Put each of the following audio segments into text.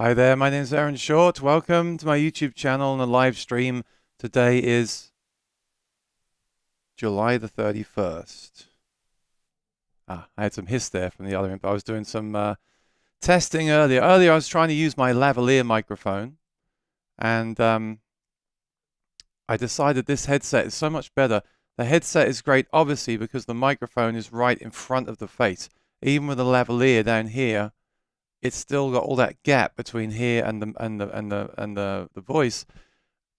Hi there, my name is Aaron Short. Welcome to my YouTube channel and a live stream. Today is July the 31st. I had some hiss there from the other end, but I was doing some testing earlier. Earlier I was trying to use my lavalier microphone, and I decided this headset is so much better. The headset is great, obviously, because the microphone is right in front of the face. Even with the lavalier down here, it's still got all that gap between here and the voice.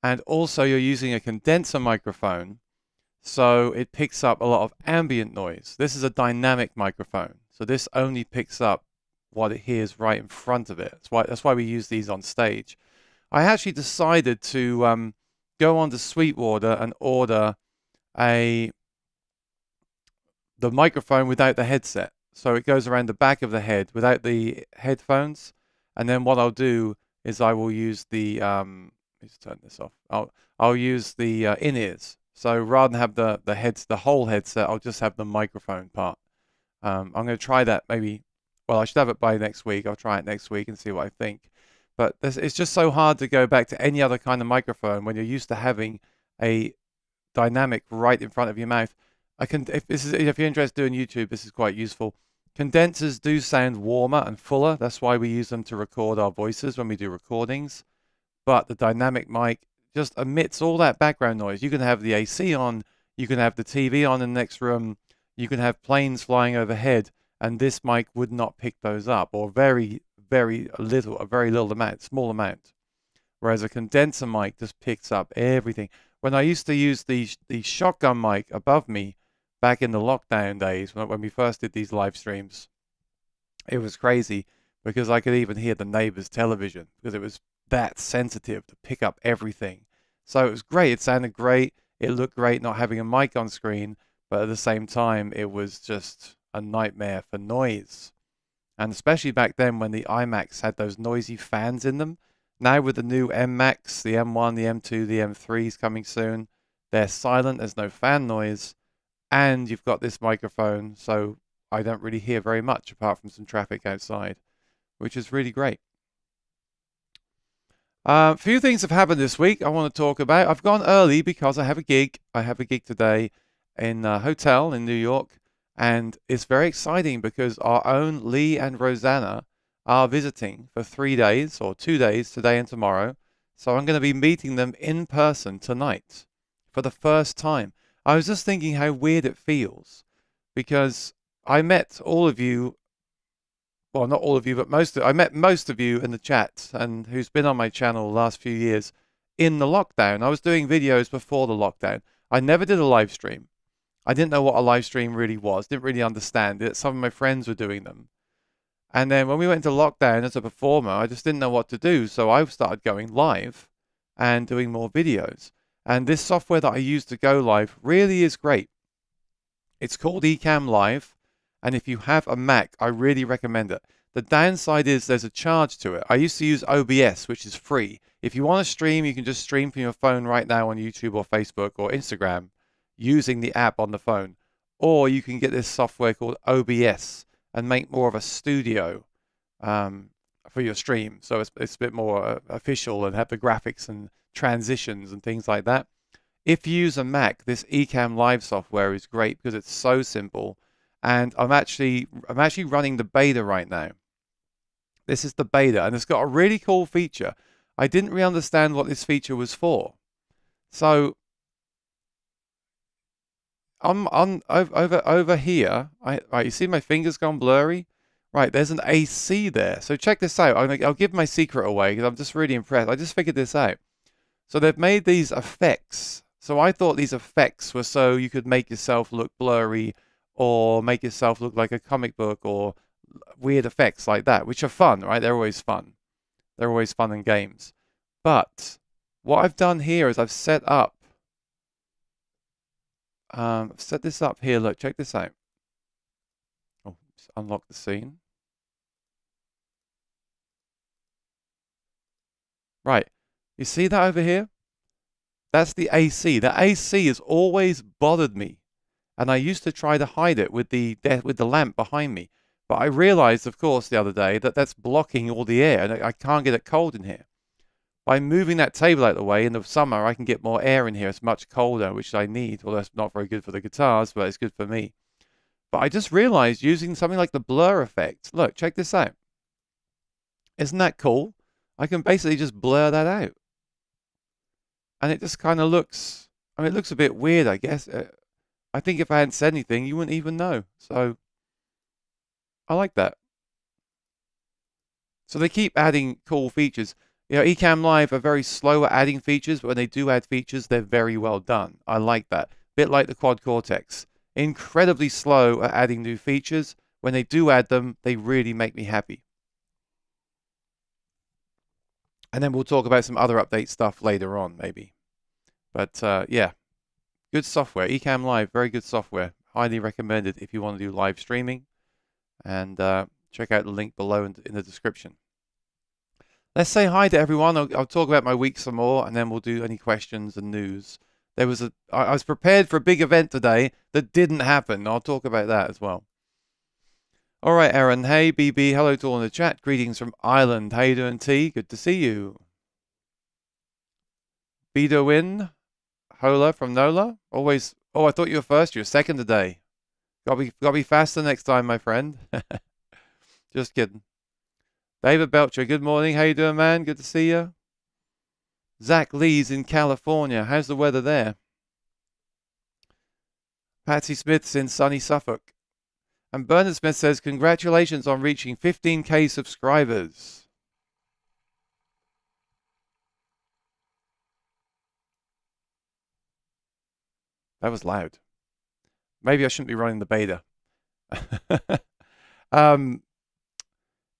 And also you're using a condenser microphone, so it picks up a lot of ambient noise. This is a dynamic microphone, so this only picks up what it hears right in front of it. That's why we use these on stage. I actually decided to go on to Sweetwater and order the microphone without the headset. So it goes around the back of the head without the headphones. And then what I'll do is I will use the Let's turn this off. I'll use the in-ears. So rather than have the whole headset, I'll just have the microphone part. I'm going to try that maybe. Well, I should have it by next week. I'll try it next week and see what I think. But it's just so hard to go back to any other kind of microphone when you're used to having a dynamic right in front of your mouth. If you're interested in YouTube, this is quite useful. Condensers do sound warmer and fuller. That's why we use them to record our voices when we do recordings. But the dynamic mic just emits all that background noise. You can have the AC on, you can have the TV on in the next room, you can have planes flying overhead, and this mic would not pick those up, or very little amount, small amount. Whereas a condenser mic just picks up everything. When I used to use the shotgun mic above me back in the lockdown days, when we first did these live streams, it was crazy because I could even hear the neighbor's television because it was that sensitive to pick up everything. So it was great. It sounded great. It looked great not having a mic on screen, but at the same time, it was just a nightmare for noise. And especially back then when the iMacs had those noisy fans in them. Now with the new M-Macs, the M1, the M2, the M3s coming soon, they're silent. There's no fan noise. And you've got this microphone, so I don't really hear very much apart from some traffic outside, which is really great. A few things have happened this week I want to talk about. I've gone early because I have a gig. I have a gig today in a hotel in New York, and it's very exciting because our own Lee and Rosanna are visiting for 3 days, or 2 days, today and tomorrow. So I'm going to be meeting them in person tonight for the first time. I was just thinking how weird it feels because I met all of you. Well, not all of you, but I met most of you in the chat and who's been on my channel the last few years in the lockdown. I was doing videos before the lockdown. I never did a live stream. I didn't know what a live stream really was, didn't really understand it. Some of my friends were doing them. And then when we went into lockdown as a performer, I just didn't know what to do. So I started going live and doing more videos. And this software that I use to go live really is great. It's called Ecamm Live. And if you have a Mac, I really recommend it. The downside is there's a charge to it. I used to use OBS, which is free. If you want to stream, you can just stream from your phone right now on YouTube or Facebook or Instagram using the app on the phone. Or you can get this software called OBS and make more of a studio for your stream. So it's a bit more official and have the graphics and transitions and things like that. If you use a Mac, this Ecamm Live software is great because it's so simple. And I'm actually running the beta right now. This is the beta, and it's got a really cool feature. I didn't really understand what this feature was for. So over here, right, you see my fingers gone blurry? Right, there's an AC there. So check this out. I'll give my secret away because I'm just really impressed. I just figured this out. So they've made these effects. So I thought these effects were so you could make yourself look blurry or make yourself look like a comic book or weird effects like that, which are fun, right? They're always fun. They're always fun in games. But what I've done here is I've set up, set this up here. Look, check this out. Oh, just unlock the scene. Right. You see that over here? That's the AC. The AC has always bothered me. And I used to try to hide it with the lamp behind me. But I realized, of course, the other day that that's blocking all the air, and I can't get it cold in here. By moving that table out of the way in the summer, I can get more air in here. It's much colder, which I need. Well, that's not very good for the guitars, but it's good for me. But I just realized using something like the blur effect. Look, check this out. Isn't that cool? I can basically just blur that out. And it just kind of looks, I mean, it looks a bit weird, I guess. I think if I hadn't said anything, you wouldn't even know. So I like that. So they keep adding cool features. You know, Ecamm Live are very slow at adding features, but when they do add features, they're very well done. I like that. Bit like the Quad Cortex. Incredibly slow at adding new features. When they do add them, they really make me happy. And then we'll talk about some other update stuff later on, maybe. But yeah, good software. Ecamm Live, very good software. Highly recommended if you want to do live streaming. And check out the link below in the description. Let's say hi to everyone. I'll talk about my week some more, and then we'll do any questions and news. I was prepared for a big event today that didn't happen. I'll talk about that as well. All right, Aaron. Hey, BB. Hello to all in the chat. Greetings from Ireland. How you doing, T? Good to see you. Bedouin, Hola from Nola. Always. Oh, I thought you were first. You're second today. Gotta be faster next time, my friend. Just kidding. David Belcher. Good morning. How you doing, man? Good to see you. Zach Lee's in California. How's the weather there? Patsy Smith's in sunny Suffolk. And Bernard Smith says, congratulations on reaching 15K subscribers. That was loud. Maybe I shouldn't be running the beta.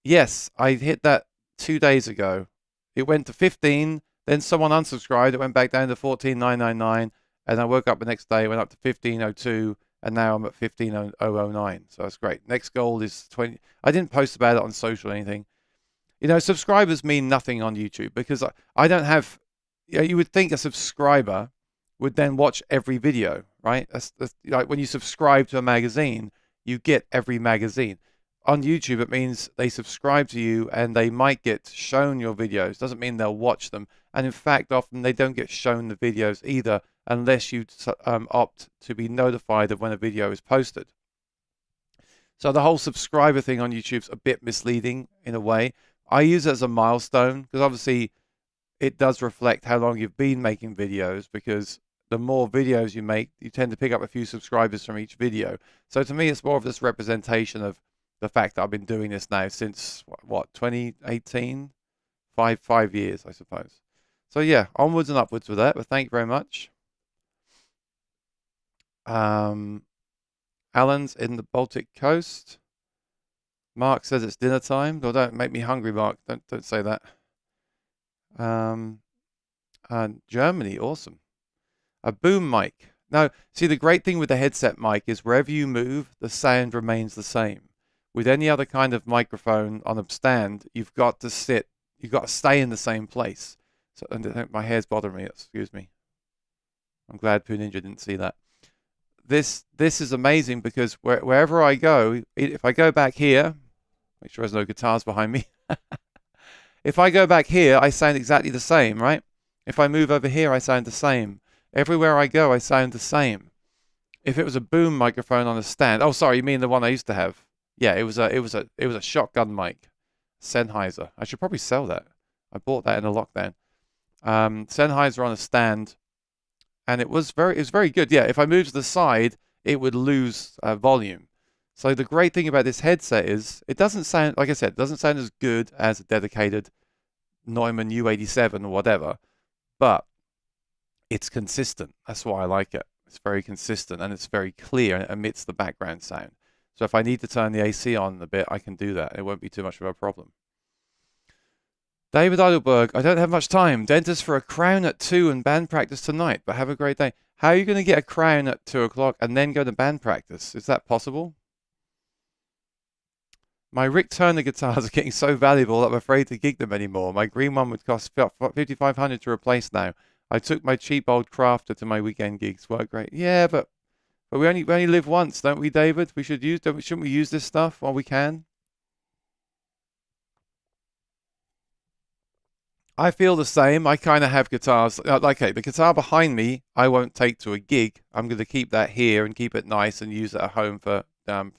Yes, I hit that 2 days ago. It went to 15, then someone unsubscribed. It went back down to 14,999, and I woke up the next day, went up to 1502, and now I'm at 15,009. So that's great. Next goal is 20. I didn't post about it on social or anything. You know, subscribers mean nothing on YouTube because I don't have. You would think a subscriber would then watch every video, right? That's like when you subscribe to a magazine, you get every magazine. On YouTube, it means they subscribe to you and they might get shown your videos. Doesn't mean they'll watch them. And in fact, often they don't get shown the videos either unless you opt to be notified of when a video is posted. So the whole subscriber thing on YouTube's a bit misleading in a way. I use it as a milestone because obviously it does reflect how long you've been making videos, because the more videos you make, you tend to pick up a few subscribers from each video. So to me, it's more of this representation of the fact that I've been doing this now since, what, 2018? 5 years, I suppose. So yeah, onwards and upwards with that, but thank you very much. Alan's in the Baltic coast. Mark says it's dinner time. Oh, don't make me hungry, Mark. Don't say that. Germany, awesome. A boom mic. Now, see, the great thing with the headset mic is wherever you move, the sound remains the same. With any other kind of microphone on a stand, you've got to stay in the same place. So, and my hair's bothering me, excuse me. I'm glad Poo Ninja didn't see that. This is amazing because wherever I go, if I go back here, make sure there's no guitars behind me. If I go back here, I sound exactly the same, right? If I move over here, I sound the same. Everywhere I go, I sound the same. If it was a boom microphone on a stand, oh, sorry, you mean the one I used to have? Yeah, it was a shotgun mic, Sennheiser. I should probably sell that. I bought that in a lockdown. Sennheiser on a stand, and it was very good. Yeah, if I moved to the side, it would lose volume. So the great thing about this headset is it doesn't sound, like I said, it doesn't sound as good as a dedicated Neumann U87 or whatever, but it's consistent. That's why I like it. It's very consistent and it's very clear and it emits the background sound. So if I need to turn the AC on a bit, I can do that. It won't be too much of a problem. David Heidelberg, I don't have much time. Dentist for a crown at 2 and band practice tonight, but have a great day. How are you going to get a crown at 2 o'clock and then go to band practice? Is that possible? My Rick Turner guitars are getting so valuable that I'm afraid to gig them anymore. My green one would cost $5,500 to replace now. I took my cheap old Crafter to my weekend gigs. Worked great. Yeah, but we only live once, don't we, David? Shouldn't we use this stuff while we can? I feel the same. I kind of have guitars. Okay, the guitar behind me, I won't take to a gig. I'm going to keep that here and keep it nice and use it at home for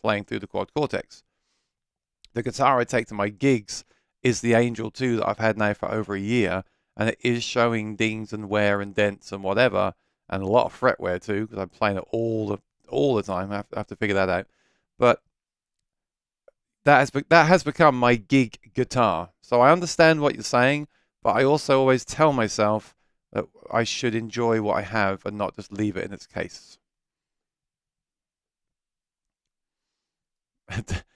playing through the Quad Cortex. The guitar I take to my gigs is the Angel 2 that I've had now for over a year, and it is showing dings and wear and dents and whatever, and a lot of fret wear too, because I'm playing it all the time. I have to figure that out. But that has become my gig guitar. So I understand what you're saying, but I also always tell myself that I should enjoy what I have and not just leave it in its case.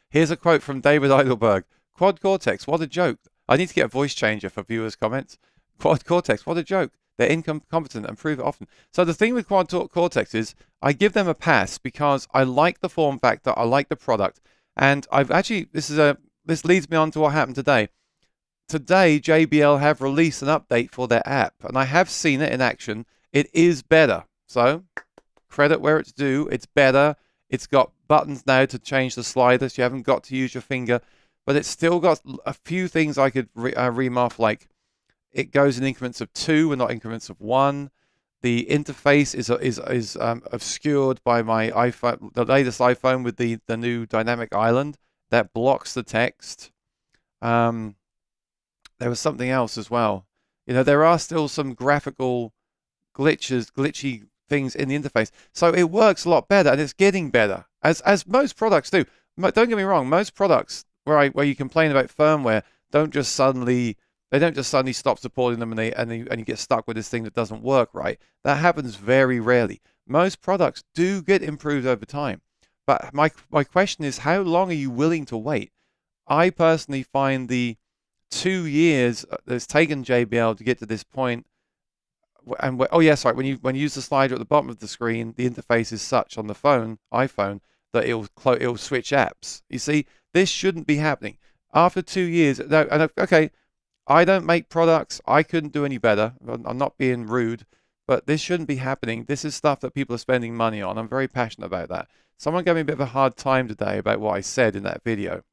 Here's a quote from David Heidelberg. Quad Cortex, what a joke. I need to get a voice changer for viewers' comments. Quad Cortex, what a joke. They're incompetent and prove it often. So the thing with Quad Cortex is I give them a pass because I like the form factor, I like the product, and I've actually, this leads me on to what happened today. today JBL have released an update for their app, and I have seen it in action. It is better. So credit where it's due. It's better. It's got buttons now to change the slider, so you haven't got to use your finger. But it's still got a few things I could remark, like it goes in increments of 2 and not increments of 1. The interface is obscured by my iPhone, the latest iPhone with the new dynamic island that blocks the text. There was something else as well. There are still some graphical glitchy things in the interface. So it works a lot better, and it's getting better, as most products do. Don't get me wrong, most products where you complain about firmware don't just suddenly stop supporting them, and you get stuck with this thing that doesn't work right. That happens very rarely. Most products do get improved over time. But my question is, how long are you willing to wait? I personally find the 2 years that's taken JBL to get to this point, and oh yes, right. When you use the slider at the bottom of the screen, the interface is such on the iPhone, that it'll switch apps. You see, this shouldn't be happening. After 2 years, no, and okay, I don't make products. I couldn't do any better. I'm not being rude, but this shouldn't be happening. This is stuff that people are spending money on. I'm very passionate about that. Someone gave me a bit of a hard time today about what I said in that video.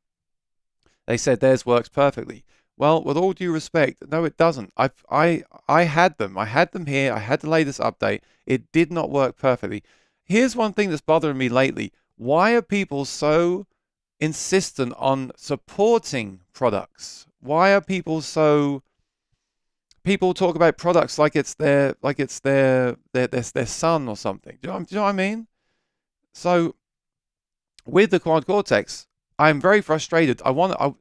They said theirs works perfectly. Well, with all due respect, no, it doesn't. I had them. I had them here. I had the latest update. It did not work perfectly. Here's one thing that's bothering me lately. Why are people so insistent on supporting products? Why are people so... People talk about products like it's their son or something. Do you know what I mean? So with the Quad Cortex, I'm very frustrated.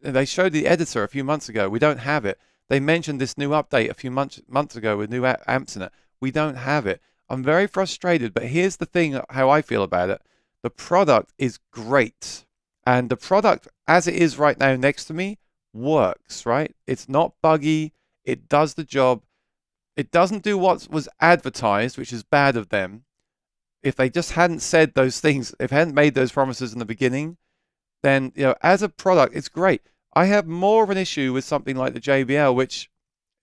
They showed the editor a few months ago. We don't have it. They mentioned this new update a few months ago with new amps in it. We don't have it. I'm very frustrated, but here's the thing, how I feel about it. The product is great. And the product, as it is right now next to me, works, right? It's not buggy. It does the job. It doesn't do what was advertised, which is bad of them. If they just hadn't said those things, if they hadn't made those promises in the beginning, then, as a product, it's great. I have more of an issue with something like the JBL, which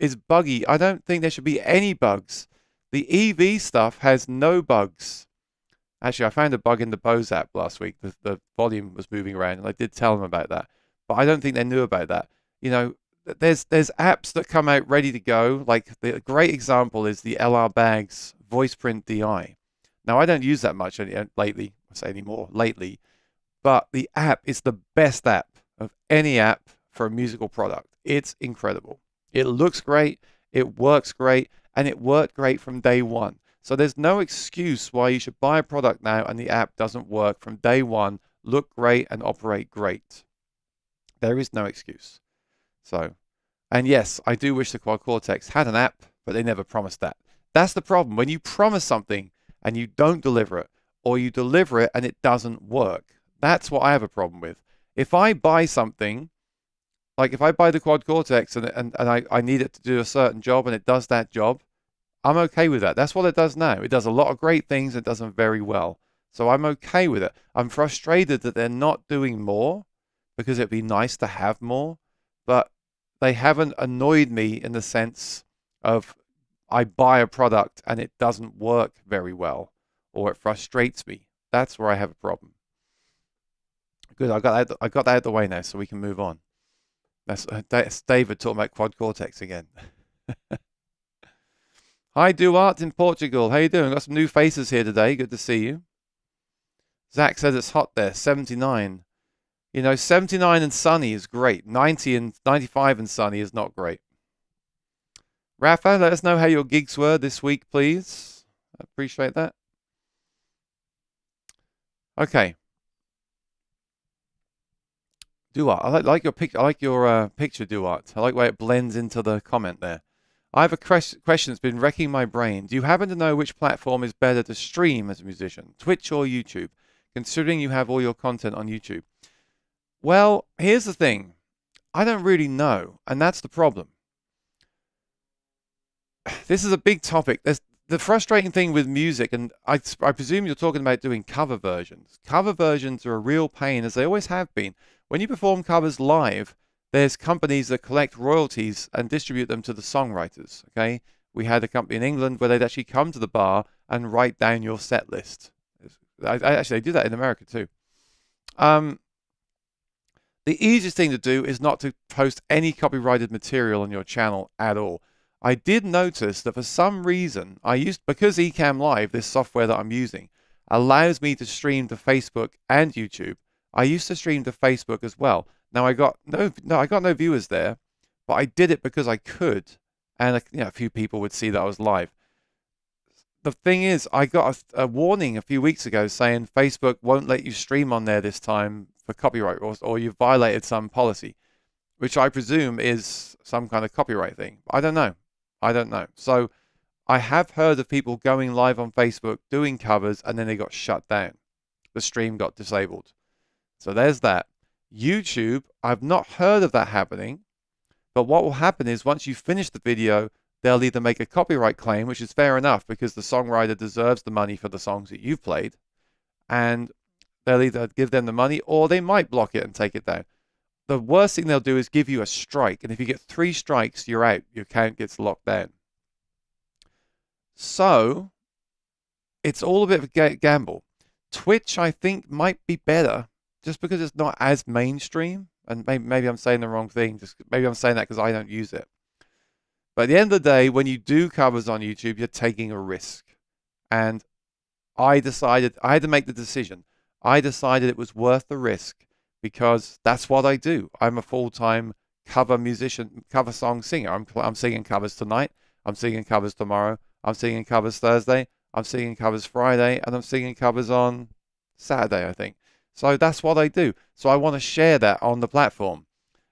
is buggy. I don't think there should be any bugs. The EV stuff has no bugs. Actually, I found a bug in the Bose app last week. The volume was moving around, and I did tell them about that. But I don't think they knew about that. There's apps that come out ready to go. Like the great example is the LR Bags VoicePrint DI. Now, I don't use that much lately. I say anymore lately. But the app is the best app of any app for a musical product. It's incredible. It looks great, it works great, and it worked great from day one. So there's no excuse why you should buy a product now and the app doesn't work from day one, look great, and operate great. There is no excuse. So, and yes, I do wish the Quad Cortex had an app, but they never promised that. That's the problem. When you promise something and you don't deliver it, or you deliver it and it doesn't work, that's what I have a problem with. If I buy something, like if I buy the Quad Cortex and I need it to do a certain job and it does that job, I'm okay with that. That's what it does now. It does a lot of great things. It does them very well. So I'm okay with it. I'm frustrated that they're not doing more because it'd be nice to have more, but they haven't annoyed me in the sense of I buy a product and it doesn't work very well or it frustrates me. That's where I have a problem. Good, I got that out of the way now, so we can move on. That's David talking about Quad Cortex again. Hi, Duarte in Portugal. How you doing? Got some new faces here today. Good to see you. Zach says it's hot there. 79. 79 and sunny is great. 90 and 95 and sunny is not great. Rafa, let us know how your gigs were this week, please. I appreciate that. Okay. Duarte, I like your picture. I like your picture, Duarte. I like the way it blends into the comment there. I have a question that's been wrecking my brain. Do you happen to know which platform is better to stream as a musician, Twitch or YouTube, considering you have all your content on YouTube? Well, here's the thing. I don't really know, and that's the problem. This is a big topic. There's the frustrating thing with music, and I presume you're talking about doing cover versions. Cover versions are a real pain, as they always have been. When you perform covers live, there's companies that collect royalties and distribute them to the songwriters. Okay, we had a company in England where they'd actually come to the bar and write down your set list. Actually, they do that in America too. Um, the easiest thing to do is not to post any copyrighted material on your channel at all. I did notice that for some reason, because Ecamm Live, this software that I'm using, allows me to stream to Facebook and YouTube. I used to stream to Facebook as well. Now I got no viewers there, but I did it because I could, and a few people would see that I was live. The thing is, I got a warning a few weeks ago saying Facebook won't let you stream on there this time for copyright, or you violated some policy, which I presume is some kind of copyright thing. I don't know. I don't know. So I have heard of people going live on Facebook doing covers and then they got shut down. The stream got disabled. So there's that. YouTube, I've not heard of that happening, but what will happen is once you finish the video, they'll either make a copyright claim, which is fair enough because the songwriter deserves the money for the songs that you've played, and they'll either give them the money or they might block it and take it down. The worst thing they'll do is give you a strike, and if you get 3 strikes, you're out. Your account gets locked down. So it's all a bit of a gamble. Twitch, I think, might be better just because it's not as mainstream. And maybe I'm saying the wrong thing. Maybe I'm saying that because I don't use it. But at the end of the day, when you do covers on YouTube, you're taking a risk. And I decided, I had to make the decision. I decided it was worth the risk because that's what I do. I'm a full-time cover musician, cover song singer. I'm singing covers tonight. I'm singing covers tomorrow. I'm singing covers Thursday. I'm singing covers Friday. And I'm singing covers on Saturday, I think. So that's what I do. So I want to share that on the platform.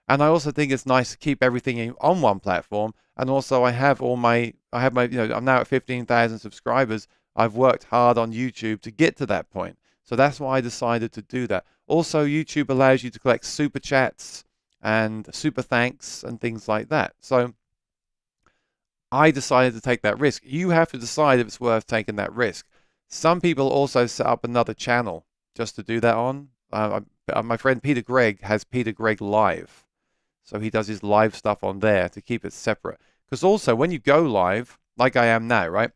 And I also think it's nice to keep everything on one platform. And also I have I'm now at 15,000 subscribers. I've worked hard on YouTube to get to that point. So that's why I decided to do that. Also, YouTube allows you to collect super chats and super thanks and things like that. So I decided to take that risk. You have to decide if it's worth taking that risk. Some people also set up another channel just to do that on. My friend Peter Gregg has Peter Gregg Live. So he does his live stuff on there to keep it separate. Because also, when you go live, like I am now, right?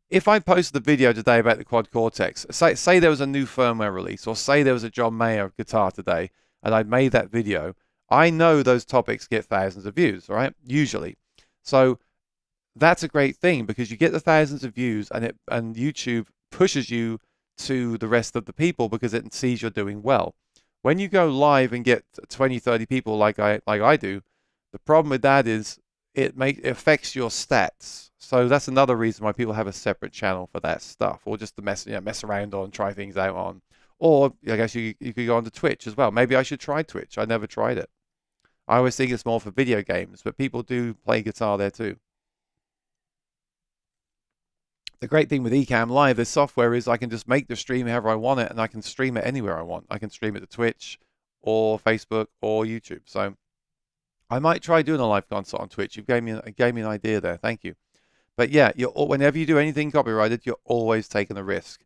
If I posted a video today about the Quad Cortex, say there was a new firmware release, or say there was a John Mayer guitar today, and I made that video, I know those topics get thousands of views, right? Usually. So that's a great thing because you get the thousands of views, and YouTube pushes you to the rest of the people because it sees you're doing well. When you go live and get 20, 30 people like I do, the problem with that is it affects your stats. So that's another reason why people have a separate channel for that stuff, or just to mess around on, try things out on. Or I guess you could go onto Twitch as well. Maybe I should try Twitch. I never tried it. I always think it's more for video games, but people do play guitar there too. The great thing with Ecamm Live, this software, is I can just make the stream however I want it, and I can stream it anywhere I want. I can stream it to Twitch or Facebook or YouTube. So I might try doing a live concert on Twitch. You gave me an idea there. Thank you. But yeah, whenever you do anything copyrighted, you're always taking a risk.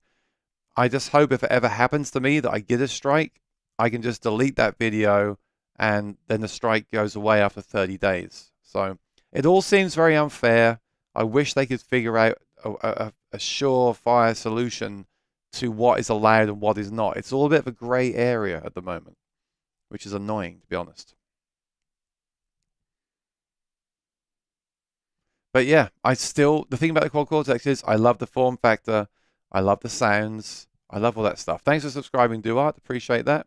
I just hope if it ever happens to me that I get a strike, I can just delete that video and then the strike goes away after 30 days. So it all seems very unfair. I wish they could figure out a surefire solution to what is allowed and what is not. It's all a bit of a gray area at the moment, which is annoying, to be honest. But yeah, the thing about the Quad Cortex is I love the form factor. I love the sounds. I love all that stuff. Thanks for subscribing, Duart. Appreciate that.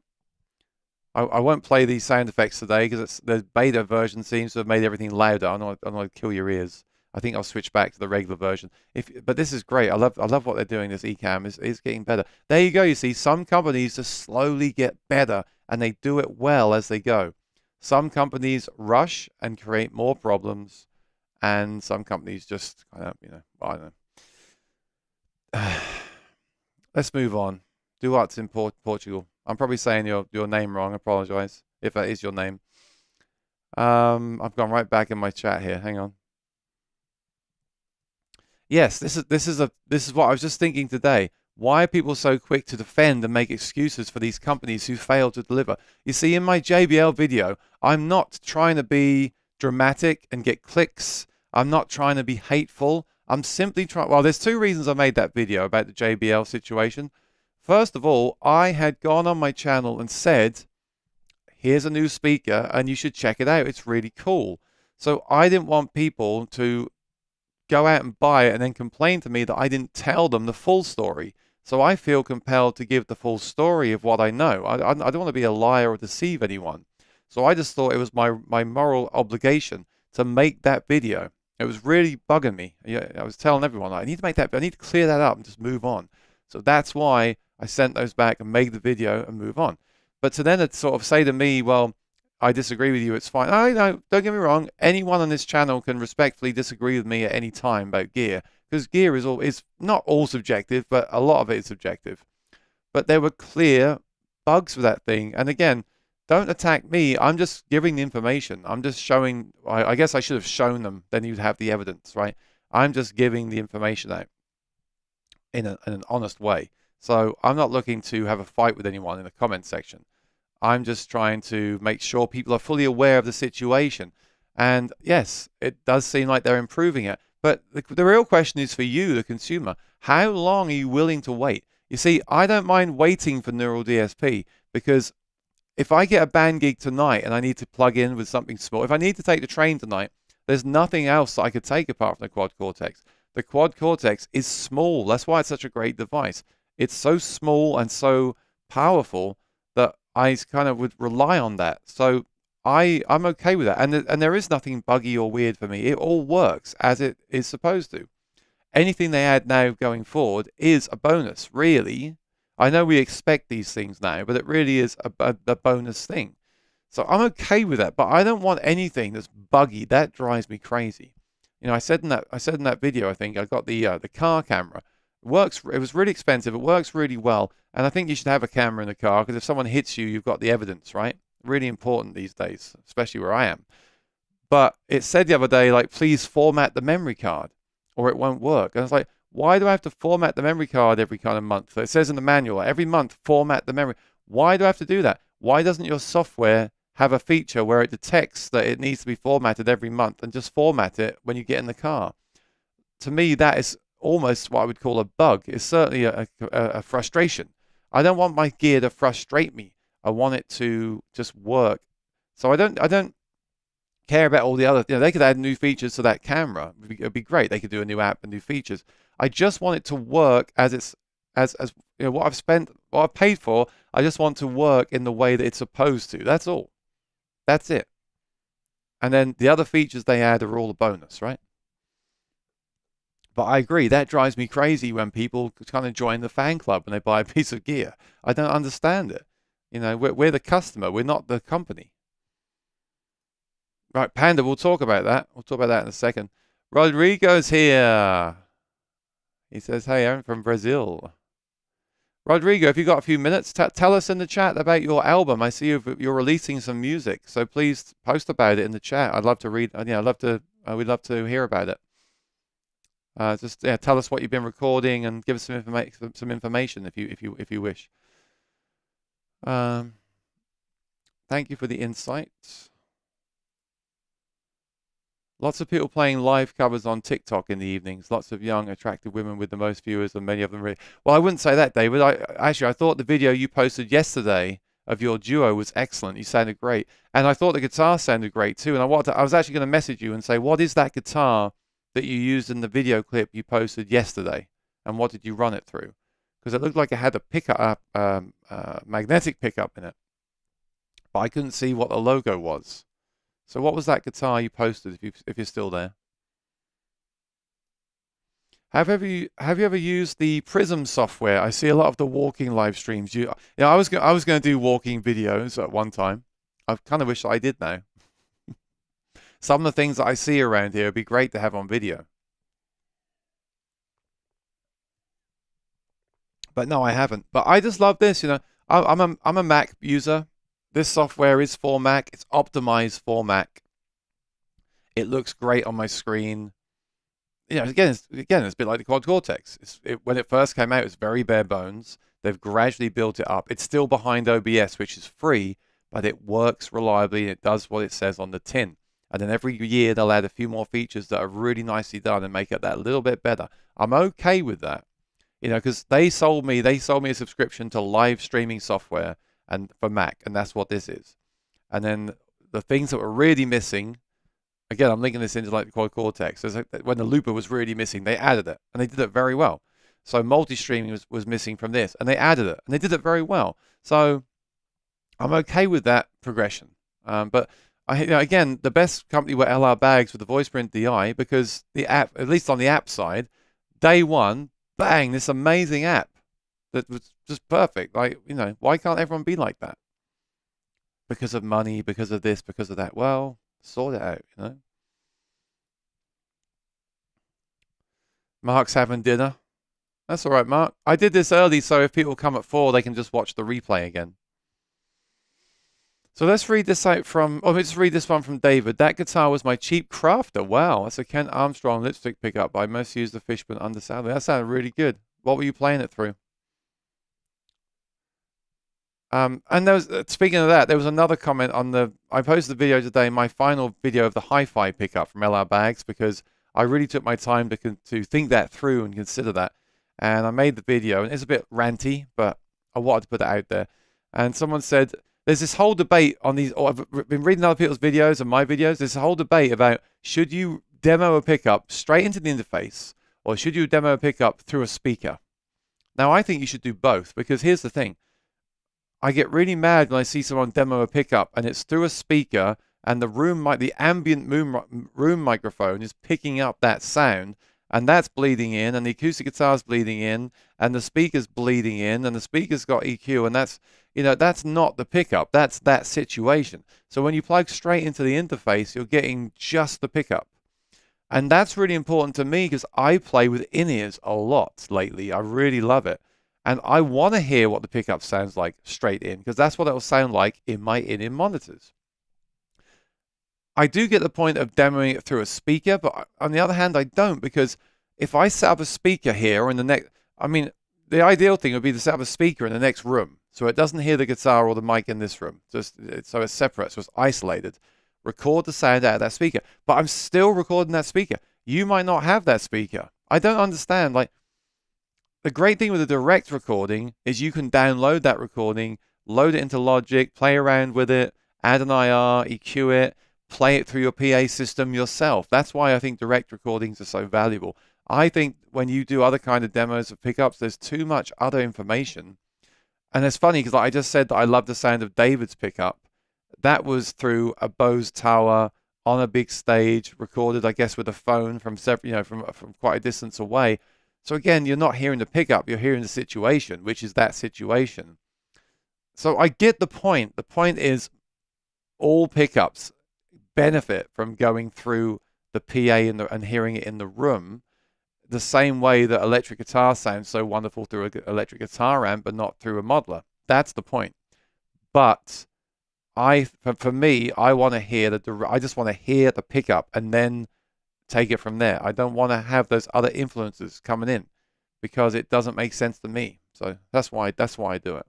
I won't play these sound effects today because the beta version seems to have made everything louder. I don't want to kill your ears. I think I'll switch back to the regular version. But this is great. I love what they're doing. This Ecamm is getting better. There you go. You see, some companies just slowly get better, and they do it well as they go. Some companies rush and create more problems, and some companies just I don't know. Let's move on. Duart's in Portugal. I'm probably saying your name wrong. I apologize if that is your name. I've gone right back in my chat here. Hang on. Yes, this is what I was just thinking today. Why are people so quick to defend and make excuses for these companies who fail to deliver? You see, in my JBL video, I'm not trying to be dramatic and get clicks. I'm not trying to be hateful. I'm simply trying. Well, there's two reasons I made that video about the JBL situation. First of all, I had gone on my channel and said, here's a new speaker and you should check it out. It's really cool. So I didn't want people to go out and buy it and then complain to me that I didn't tell them the full story. So I feel compelled to give the full story of what I know. I don't want to be a liar or deceive anyone. So I just thought it was my moral obligation to make that video. It was really bugging me. Yeah, I was telling everyone, I need to make that, I need to clear that up and just move on. So that's why I sent those back and made the video and move on. But to then sort of say to me, well, I disagree with you, it's fine. No, don't get me wrong. Anyone on this channel can respectfully disagree with me at any time about gear, because gear is not all subjective, but a lot of it is subjective. But there were clear bugs with that thing. And again, don't attack me. I'm just giving the information. I'm just showing, I guess I should have shown them, then you'd have the evidence, right? I'm just giving the information out in an honest way. So I'm not looking to have a fight with anyone in the comment section. I'm just trying to make sure people are fully aware of the situation. And yes, it does seem like they're improving it. But the real question is for you, the consumer. How long are you willing to wait? You see, I don't mind waiting for Neural DSP, because if I get a band gig tonight and I need to plug in with something small, if I need to take the train tonight, there's nothing else that I could take apart from the Quad Cortex. The Quad Cortex is small. That's why it's such a great device. It's so small and so powerful that I kind of would rely on that. So I'm okay with that. And there is nothing buggy or weird for me. It all works as it is supposed to. Anything they add now going forward is a bonus, really. I know we expect these things now, but it really is a bonus thing. So I'm okay with that, but I don't want anything that's buggy. That drives me crazy. You know, I said in that video, I think I got the car camera. It works. It was really expensive. It works really well, and I think you should have a camera in the car, because if someone hits you, you've got the evidence, right? Really important these days, especially where I am. But it said the other day, like, please format the memory card, or it won't work. And I was like, why do I have to format the memory card every kind of month? So it says in the manual, every month format the memory. Why do I have to do that? Why doesn't your software have a feature where it detects that it needs to be formatted every month and just format it when you get in the car? To me, that is almost what I would call a bug. It's certainly a frustration. I don't want my gear to frustrate me. I want it to just work. So I don't care about all the other, they could add new features to that camera. It'd be great. They could do a new app and new features. I just want it to work as what I've paid for. I just want to work in the way that it's supposed to. That's all. That's it. And then the other features they add are all a bonus, right? But I agree, that drives me crazy when people kind of join the fan club when they buy a piece of gear. I don't understand it. We're the customer. We're not the company. Right, Panda, we'll talk about that. We'll talk about that in a second. Rodrigo's here. He says, hey, I'm from Brazil. Rodrigo, if you've got a few minutes, tell us in the chat about your album. I see you're releasing some music, so please post about it in the chat. I'd love to read. We'd love to hear about it. Just tell us what you've been recording and give us some information if you wish. Thank you for the insights. Lots of people playing live covers on TikTok in the evenings. Lots of young, attractive women with the most viewers, and many of them really. Well, I wouldn't say that, David. I thought the video you posted yesterday of your duo was excellent. You sounded great, and I thought the guitar sounded great too. And I was actually going to message you and say, what is that guitar that you used in the video clip you posted yesterday, and what did you run it through? Because it looked like it had a pickup, magnetic pickup in it, but I couldn't see what the logo was. So what was that guitar you posted, if you're still there? Have you ever used the Prism software? I see a lot of the walking live streams. I was going to do walking videos at one time. I kind of wish I did now. Some of the things that I see around here would be great to have on video. But no, I haven't. But I just love this. I'm a Mac user. This software is for Mac. It's optimized for Mac. It looks great on my screen. again, it's a bit like the quad cortex. When it first came out, it was very bare bones. They've gradually built it up. It's still behind OBS, which is free, but it works reliably and it does what it says on the tin. And then every year they'll add a few more features that are really nicely done and make it that little bit better. I'm okay with that, because they sold me a subscription to live streaming software and for Mac, and that's what this is. And then the things that were really missing. Again, I'm linking this into like the quad cortex. When the looper was really missing, they added it, and they did it very well. So multi-streaming was missing from this, and they added it, and they did it very well. So I'm okay with that progression. But again, the best company were LR Bags with the VoicePrint DI, because the app, at least on the app side, day one, bang, this amazing app that was just perfect. Like, why can't everyone be like that? Because of money, because of this, because of that. Well, sort it out. Mark's having dinner. That's all right, Mark. I did this early, so if people come at 4, they can just watch the replay again. So let's read this out from, let's read this one from David. That guitar was my cheap crafter. Wow, that's a Kent Armstrong lipstick pickup. I most used the Fishburne undersaddle. That sounded really good. What were you playing it through? And there was, speaking of that, there was another comment on I posted the video today, my final video of the hi-fi pickup from LR Bags, because I really took my time to think that through and consider that. And I made the video, and it's a bit ranty, but I wanted to put it out there. And someone said, there's this whole debate on these, or I've been reading other people's videos and my videos, there's a whole debate about, should you demo a pickup straight into the interface, or should you demo a pickup through a speaker? Now, I think you should do both, because here's the thing. I get really mad when I see someone demo a pickup and it's through a speaker, and the ambient room microphone is picking up that sound, and that's bleeding in, and the acoustic guitar's bleeding in, and the speaker's bleeding in, and the speaker's got EQ, and that's not the pickup. That's that situation. So when you plug straight into the interface, you're getting just the pickup. And that's really important to me, because I play with in-ears a lot lately. I really love it. And I want to hear what the pickup sounds like straight in, because that's what it will sound like in my in-ear monitors. I do get the point of demoing it through a speaker, but on the other hand, I don't, because if I set up a speaker here or in the next, the ideal thing would be to set up a speaker in the next room, so it doesn't hear the guitar or the mic in this room, so it's separate, so it's isolated. Record the sound out of that speaker, but I'm still recording that speaker. You might not have that speaker. I don't understand. Like, the great thing with a direct recording is you can download that recording, load it into Logic, play around with it, add an IR, EQ it, play it through your PA system yourself. That's why I think direct recordings are so valuable. I think when you do other kind of demos of pickups, there's too much other information. And it's funny, because I just said that I love the sound of David's pickup. That was through a Bose tower on a big stage, recorded, I guess, with a phone from from quite a distance away. So again, you're not hearing the pickup, you're hearing the situation, which is that situation. So I get the point. The point is, all pickups benefit from going through the PA and hearing it in the room, the same way that electric guitar sounds so wonderful through an electric guitar amp, but not through a modeler. That's the point. But for me, I want to hear I just want to hear the pickup and then take it from there. I don't want to have those other influences coming in, because it doesn't make sense to me. So that's why I do it.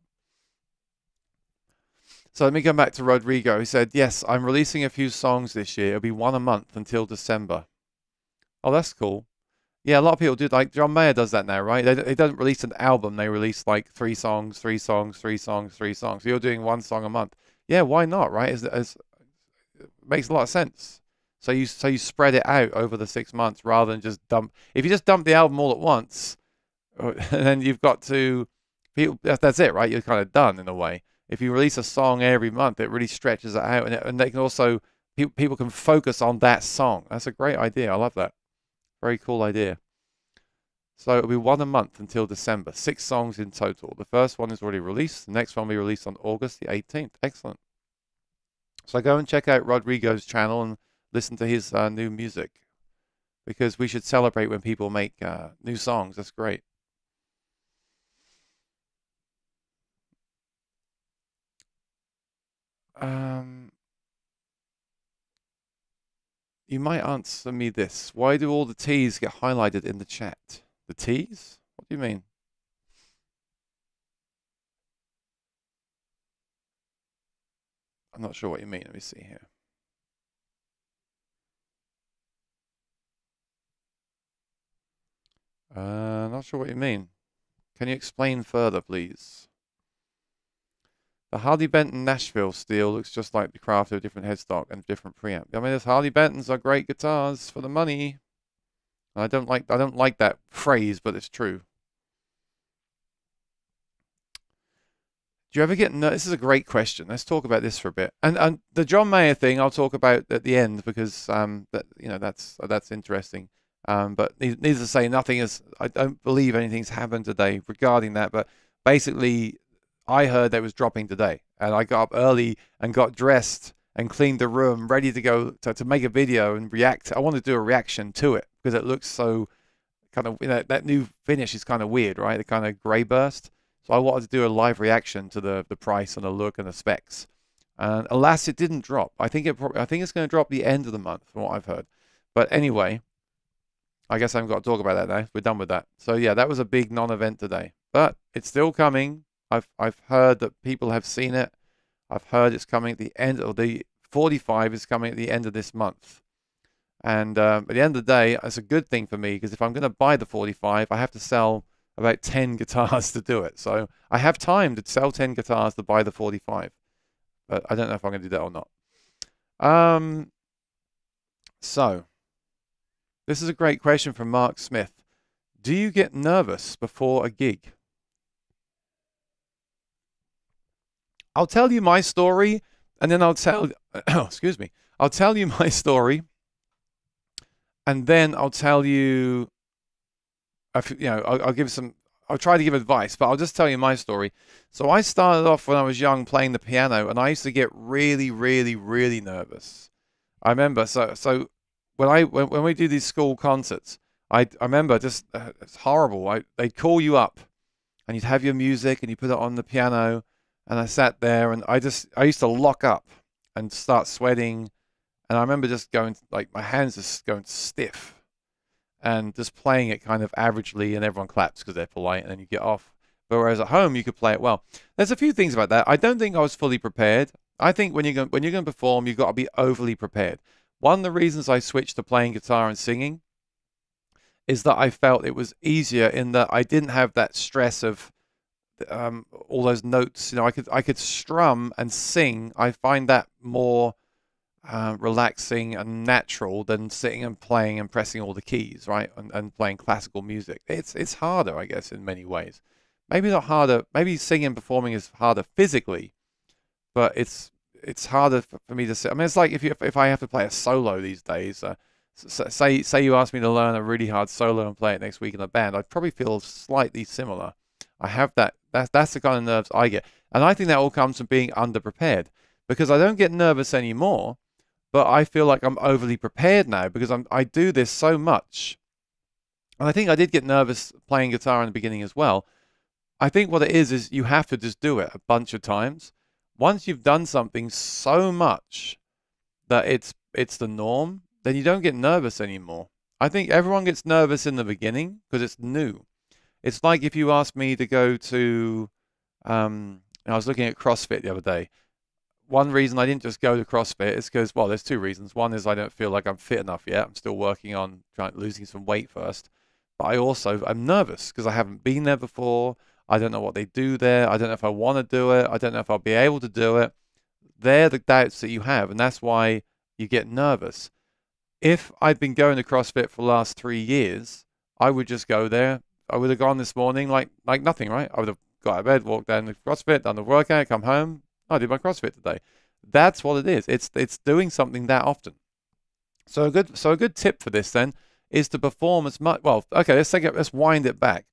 So let me go back to Rodrigo. He said, yes, I'm releasing a few songs this year. It'll be one a month until December. Oh, that's cool. Yeah, a lot of people do. Like John Mayer does that now, right? They don't release an album. They release like 3 songs, 3 songs, 3 songs, 3 songs. So you're doing 1 song a month. Yeah, why not, right? It makes a lot of sense. So you spread it out over the 6 months rather than just dump. If you just dump the album all at once, then you've got to, that's it, right? You're kind of done in a way. If you release a song every month, it really stretches it out, and they can also, people can focus on that song. That's a great idea. I love that. Very cool idea. So it'll be 1 a month until December. 6 songs in total. The first one is already released. The next one will be released on August the 18th. Excellent. So go and check out Rodrigo's channel and listen to his new music, because we should celebrate when people make new songs. That's great. You might answer me this. Why do all the T's get highlighted in the chat? The T's? What do you mean? I'm not sure what you mean. Let me see here. Not sure what you mean. Can you explain further, please? The Harley Benton Nashville steel looks just like the craft of a different headstock and different preamp. I mean, those Harley Bentons are great guitars for the money. I don't like that phrase, but it's true. Do you ever get this is a great question. Let's talk about this for a bit. And the John Mayer thing I'll talk about at the end because that's interesting. But needless to say, I don't believe anything's happened today regarding that. But basically, I heard that it was dropping today, and I got up early and got dressed and cleaned the room, ready to go to make a video and react. I want to do a reaction to it because it looks so kind of that new finish is kind of weird, right? The kind of gray burst. So I wanted to do a live reaction to the price and the look and the specs. And alas, it didn't drop. I think it's going to drop the end of the month, from what I've heard. But anyway, I guess I haven't got to talk about that now. We're done with that. So yeah, that was a big non-event today, but it's still coming. I've heard that people have seen it. I've heard it's coming at the end, or the 45 is coming at the end of this month. And at the end of the day, it's a good thing for me because if I'm going to buy the 45, I have to sell about 10 guitars to do it. So I have time to sell 10 guitars to buy the 45. But I don't know if I'm going to do that or not. So this is a great question from Mark Smith. Do you get nervous before a gig? I'll tell you my story, and then I'll tell excuse me. I'll tell you my story, and then I'll tell you, I'll give some. I'll try to give advice, but I'll just tell you my story. So I started off when I was young playing the piano, and I used to get really, really, really nervous. I remember. So when we do these school concerts, I remember just it's horrible. They'd call you up, and you'd have your music, and you put it on the piano. And I sat there and I used to lock up and start sweating. And I remember just going, like, my hands just going stiff and just playing it kind of averagely, and everyone claps because they're polite, and then you get off. But whereas at home, you could play it well. There's a few things about that. I don't think I was fully prepared. I think when you're going to perform, you've got to be overly prepared. One of the reasons I switched to playing guitar and singing is that I felt it was easier in that I didn't have that stress of all those notes. I could strum and sing. I find that more relaxing and natural than sitting and playing and pressing all the keys, right? And playing classical music. It's harder, I guess, in many ways. Maybe not harder. Maybe singing and performing is harder physically, but it's harder for me to sit. I mean, it's like if I have to play a solo these days. Say you ask me to learn a really hard solo and play it next week in a band, I'd probably feel slightly similar. I have that. That's the kind of nerves I get. And I think that all comes from being underprepared, because I don't get nervous anymore, but I feel like I'm overly prepared now because I do this so much. And I think I did get nervous playing guitar in the beginning as well. I think what it is you have to just do it a bunch of times. Once you've done something so much that it's the norm, then you don't get nervous anymore. I think everyone gets nervous in the beginning because it's new. It's like if you asked me to go to, I was looking at CrossFit the other day. One reason I didn't just go to CrossFit is because, well, there's two reasons. One is I don't feel like I'm fit enough yet. I'm still working on losing some weight first. But I'm nervous because I haven't been there before. I don't know what they do there. I don't know if I want to do it. I don't know if I'll be able to do it. They're the doubts that you have, and that's why you get nervous. If I'd been going to CrossFit for the last 3 years, I would just go there. I would have gone this morning like nothing, right? I would have got out of bed, walked down to CrossFit, done the workout, come home. I did my CrossFit today. That's what it is. It's doing something that often. So a good tip for this then is to perform as much. Well, okay, let's wind it back.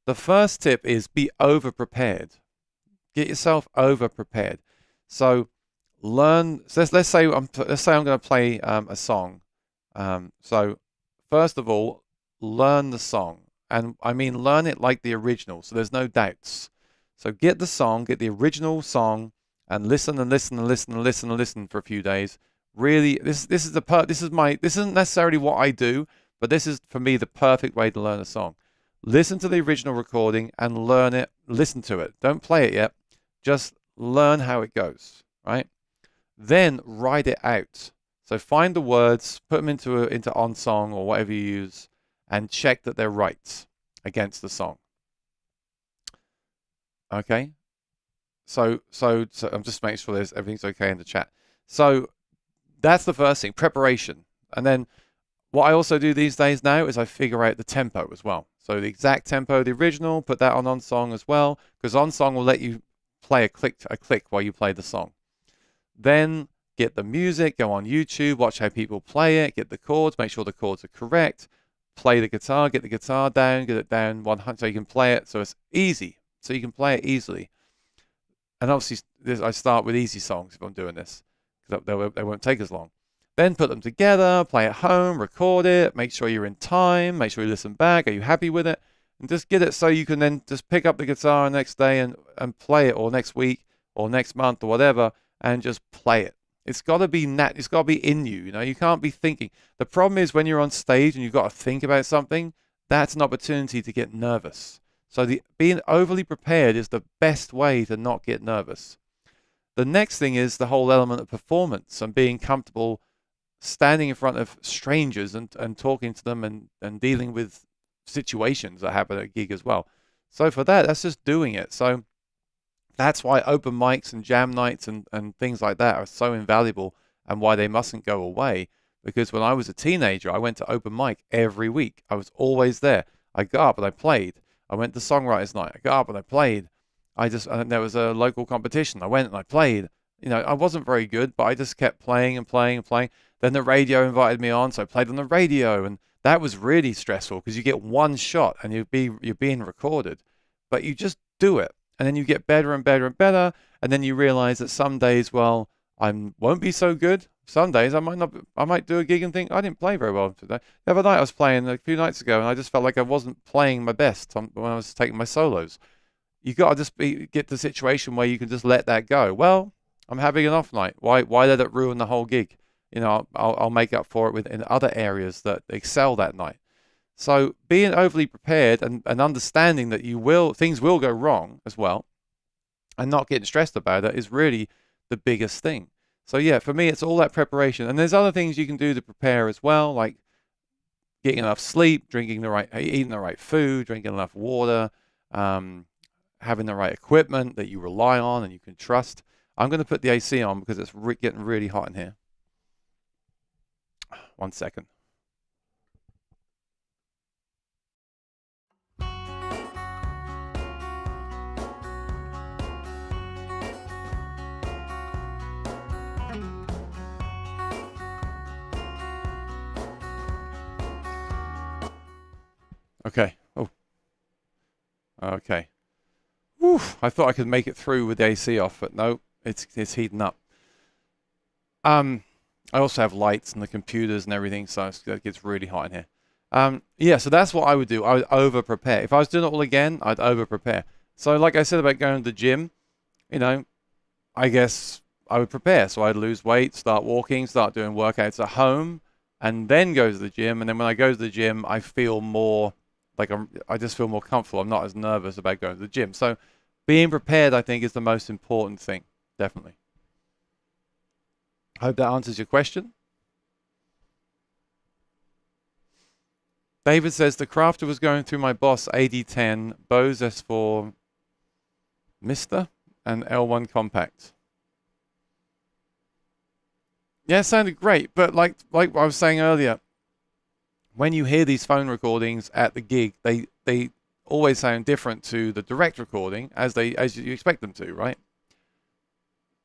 The first tip is be over prepared. Get yourself over prepared. So learn. So let's say I'm going to play a song. So first of all, learn the song. And I mean, learn it like the original, so there's no doubts. So get the original song, and listen and listen and listen and listen and listen for a few days. Really, this isn't necessarily what I do, but this is for me the perfect way to learn a song. Listen to the original recording and learn it. Listen to it. Don't play it yet. Just learn how it goes, right? Then write it out. So find the words, put them into OnSong or whatever you use, and check that they're right against the song. Okay. So I'm just making sure everything's okay in the chat. So that's the first thing, preparation. And then what I also do these days now is I figure out the tempo as well. So the exact tempo of the original, put that on OnSong as well, because OnSong will let you play a click while you play the song. Then get the music, go on YouTube, watch how people play it, get the chords, make sure the chords are correct, play the guitar, get the guitar down, get it down 100 so you can play it so it's easy, so you can play it easily. And obviously I start with easy songs if I'm doing this, because they won't take as long. Then put them together, play at home, record it, make sure you're in time, make sure you listen back, are you happy with it? And just get it so you can then just pick up the guitar the next day and play it, or next week, or next month, or whatever, and just play it. It's got to be it's got to be in you, you know, you can't be thinking. The problem is when you're on stage and you've got to think about something, that's an opportunity to get nervous. So being overly prepared is the best way to not get nervous. The next thing is the whole element of performance and being comfortable standing in front of strangers and talking to them and dealing with situations that happen at a gig as well. So for that's just doing it. So that's why open mics and jam nights and things like that are so invaluable, and why they mustn't go away. Because when I was a teenager, I went to open mic every week. I was always there. I got up and I played. I went to songwriters night. I got up and I played. And there was a local competition. I went and I played. You know, I wasn't very good, but I just kept playing and playing and playing. Then the radio invited me on, so I played on the radio, and that was really stressful because you get one shot and you're being recorded. But you just do it, and then you get better and better and better, and then you realize that some days, well, I won't be so good. Some days I might do a gig and think I didn't play very well today. The other night I was playing a few nights ago, and I just felt like I wasn't playing my best when I was taking my solos. You got to just get the situation where you can just let that go. Well, I'm having an off night. Why let it ruin the whole gig? You know, I'll make up for it in other areas that excel that night. So being overly prepared and understanding that things will go wrong as well, and not getting stressed about it is really the biggest thing. So yeah, for me, it's all that preparation. And there's other things you can do to prepare as well, like getting enough sleep, eating the right food, drinking enough water, having the right equipment that you rely on and you can trust. I'm going to put the AC on because it's getting really hot in here. 1 second. Okay. Oh. Okay. Whew. I thought I could make it through with the AC off, but no, it's heating up. I also have lights and the computers and everything, so it gets really hot in here. Yeah, so that's what I would do. I would over-prepare. If I was doing it all again, I'd over-prepare. So like I said about going to the gym, you know, I guess I would prepare. So I'd lose weight, start walking, start doing workouts at home, and then go to the gym. And then when I go to the gym, I feel more like I just feel more comfortable. I'm not as nervous about going to the gym. So being prepared, I think, is the most important thing, definitely. Hope that answers your question. David says, the crafter was going through my Boss AD10, Bose S4 Mister, and L1 Compact. Yeah, it sounded great, but like I was saying earlier, when you hear these phone recordings at the gig, they always sound different to the direct recording as you expect them to, right?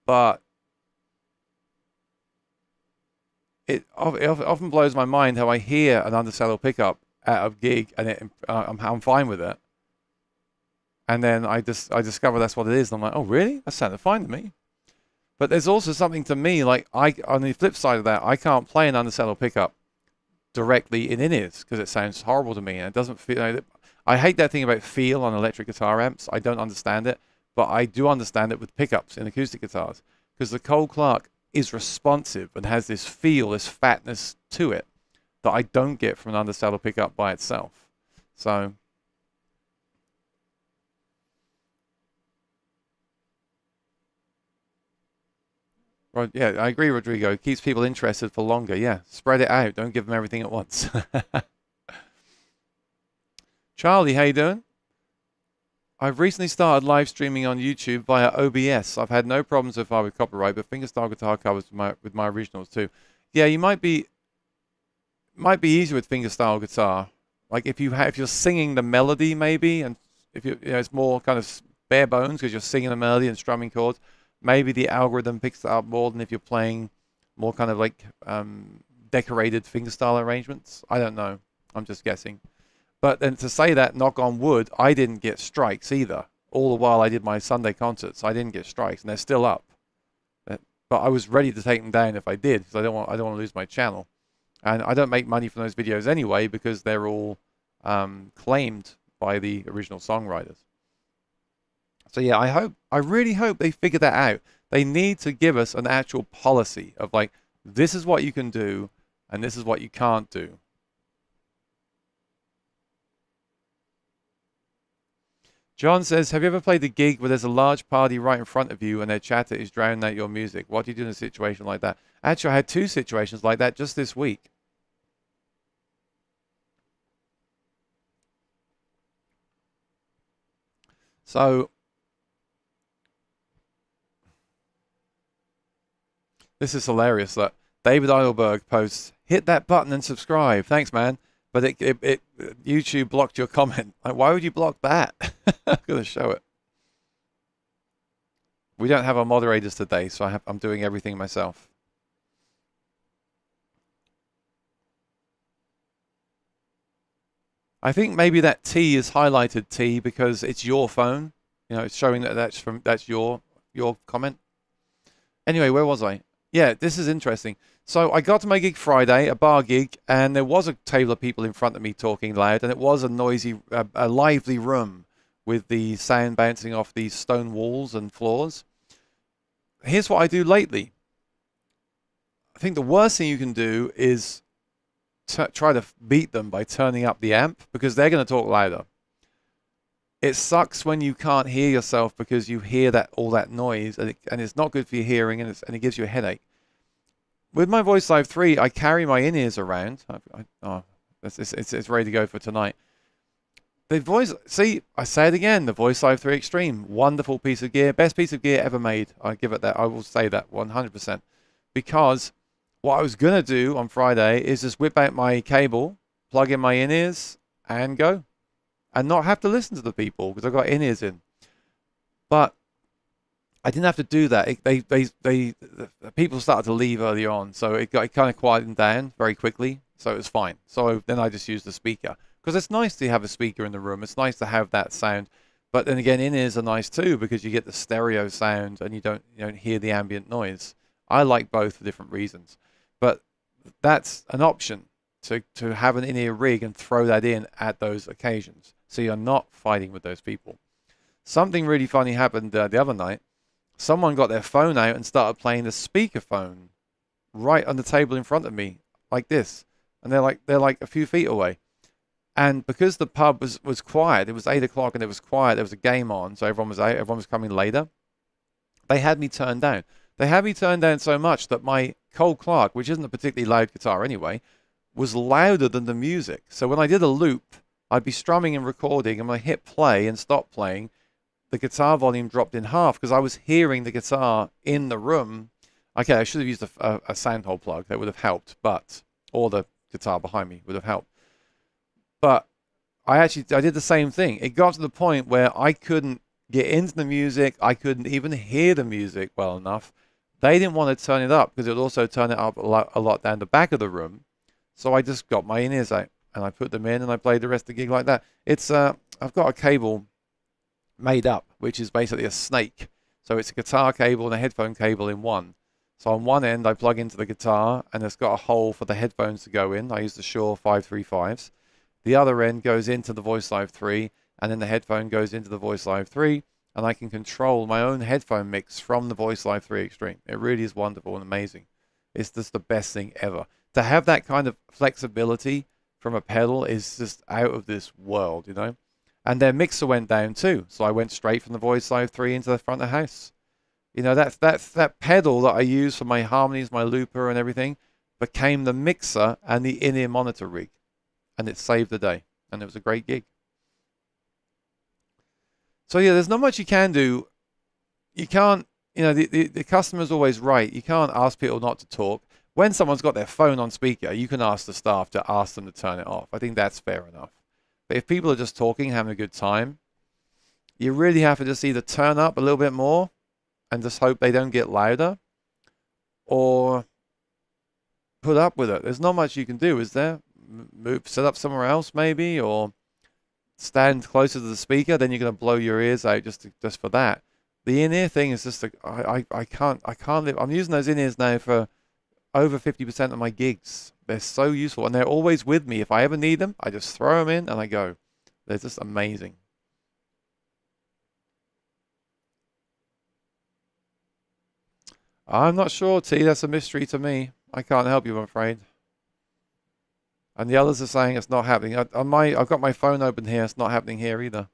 But it often blows my mind how I hear an undersaddle pickup at a gig and I'm fine with it, and then I discover that's what it is, and I'm like, oh really? That sounded fine to me. But there's also something to me, like on the flip side of that, I can't play an undersaddle pickup directly in in-ears because it sounds horrible to me and it doesn't feel. I hate that thing about feel on electric guitar amps. I don't understand it, but I do understand it with pickups in acoustic guitars, because the Cole Clark is responsive and has this feel, this fatness to it that I don't get from an undersaddle pickup by itself. So yeah, I agree, Rodrigo. It keeps people interested for longer. Yeah, spread it out. Don't give them everything at once. Charlie, how you doing? I've recently started live streaming on YouTube via OBS. I've had no problems so far with copyright, but fingerstyle guitar covers with my originals too. Yeah, you might be easier with fingerstyle guitar. Like if you're singing the melody maybe, and if it's more kind of bare bones because you're singing the melody and strumming chords. Maybe the algorithm picks it up more than if you're playing more kind of like decorated fingerstyle arrangements. I don't know. I'm just guessing. But then to say that, knock on wood, I didn't get strikes either. All the while I did my Sunday concerts, I didn't get strikes, and they're still up. But I was ready to take them down if I did, because I don't want to lose my channel. And I don't make money from those videos anyway because they're all claimed by the original songwriters. So yeah, I really hope they figure that out. They need to give us an actual policy of like, this is what you can do, and this is what you can't do. John says, have you ever played a gig where there's a large party right in front of you and their chatter is drowning out your music? What do you do in a situation like that? Actually, I had 2 situations like that just this week. So this is hilarious that David Eidelberg posts, hit that button and subscribe. Thanks, man. But YouTube blocked your comment. Like, why would you block that? I'm going to show it. We don't have our moderators today, so I'm doing everything myself. I think maybe that T is highlighted T because it's your phone. You know, it's showing that that's your comment. Anyway, where was I? Yeah, this is interesting. So I got to my gig Friday, a bar gig, and there was a table of people in front of me talking loud, and it was a noisy, a lively room with the sound bouncing off these stone walls and floors. Here's what I do lately. I think the worst thing you can do is try to beat them by turning up the amp because they're going to talk louder. It sucks when you can't hear yourself because you hear all that noise, and it's not good for your hearing, and it gives you a headache. With my Voice Live 3, I carry my in-ears around. It's ready to go for tonight. See, I say it again, the Voice Live 3 Extreme, wonderful piece of gear, best piece of gear ever made. I give it that. I will say that 100%. Because what I was going to do on Friday is just whip out my cable, plug in my in-ears, and go. And not have to listen to the people because I've got in-ears in. But I didn't have to do that. The people started to leave early on, so it kind of quieted down very quickly, so it was fine. So then I just used the speaker because it's nice to have a speaker in the room. It's nice to have that sound, but then again, in-ears are nice too because you get the stereo sound and you don't hear the ambient noise. I like both for different reasons, but that's an option to have an in-ear rig and throw that in at those occasions, so you're not fighting with those people. Something really funny happened the other night. Someone got their phone out and started playing the speakerphone right on the table in front of me, like this. And they're like a few feet away. And because the pub was quiet, it was 8 o'clock and it was quiet, there was a game on, so everyone was out, everyone was coming later. They had me turned down. They had me turned down so much that my Cole Clark, which isn't a particularly loud guitar anyway, was louder than the music. So when I did a loop, I'd be strumming and recording, and when I hit play and stop playing, the guitar volume dropped in half because I was hearing the guitar in the room. Okay, I should have used a sound hole plug. That would have helped, or the guitar behind me would have helped. But I did the same thing. It got to the point where I couldn't get into the music. I couldn't even hear the music well enough. They didn't want to turn it up because it would also turn it up a lot down the back of the room. So I just got my in-ears out and I put them in and I played the rest of the gig like that. It's I've got a cable made up, which is basically a snake. So it's a guitar cable and a headphone cable in one. So on one end, I plug into the guitar, and it's got a hole for the headphones to go in. I use the Shure 535s. The other end goes into the Voice Live 3, and then the headphone goes into the Voice Live 3, and I can control my own headphone mix from the Voice Live 3 Extreme. It really is wonderful and amazing. It's just the best thing ever. To have that kind of flexibility from a pedal is just out of this world, you know. And their mixer went down too, so I went straight from the Voice Live 3 into the front of the house. You know, that pedal that I use for my harmonies, my looper and everything, became the mixer and the in-ear monitor rig. And it saved the day. And it was a great gig. So yeah, there's not much you can do. You can't, you know, the customer's always right. You can't ask people not to talk. When someone's got their phone on speaker, you can ask the staff to ask them to turn it off. I think that's fair enough. But if people are just talking, having a good time, you really have to just either turn up a little bit more and just hope they don't get louder, or put up with it. There's not much you can do, is there? Move, set up somewhere else maybe, or stand closer to the speaker. Then you're going to blow your ears out just for that. The in-ear thing is just I can't live. I'm using those in-ears now for over 50% of my gigs. They're so useful, and they're always with me. If I ever need them, I just throw them in and I go. They're just amazing. I'm not sure, T. That's a mystery to me. I can't help you, I'm afraid. And the others are saying it's not happening. I've got my phone open here. It's not happening here either.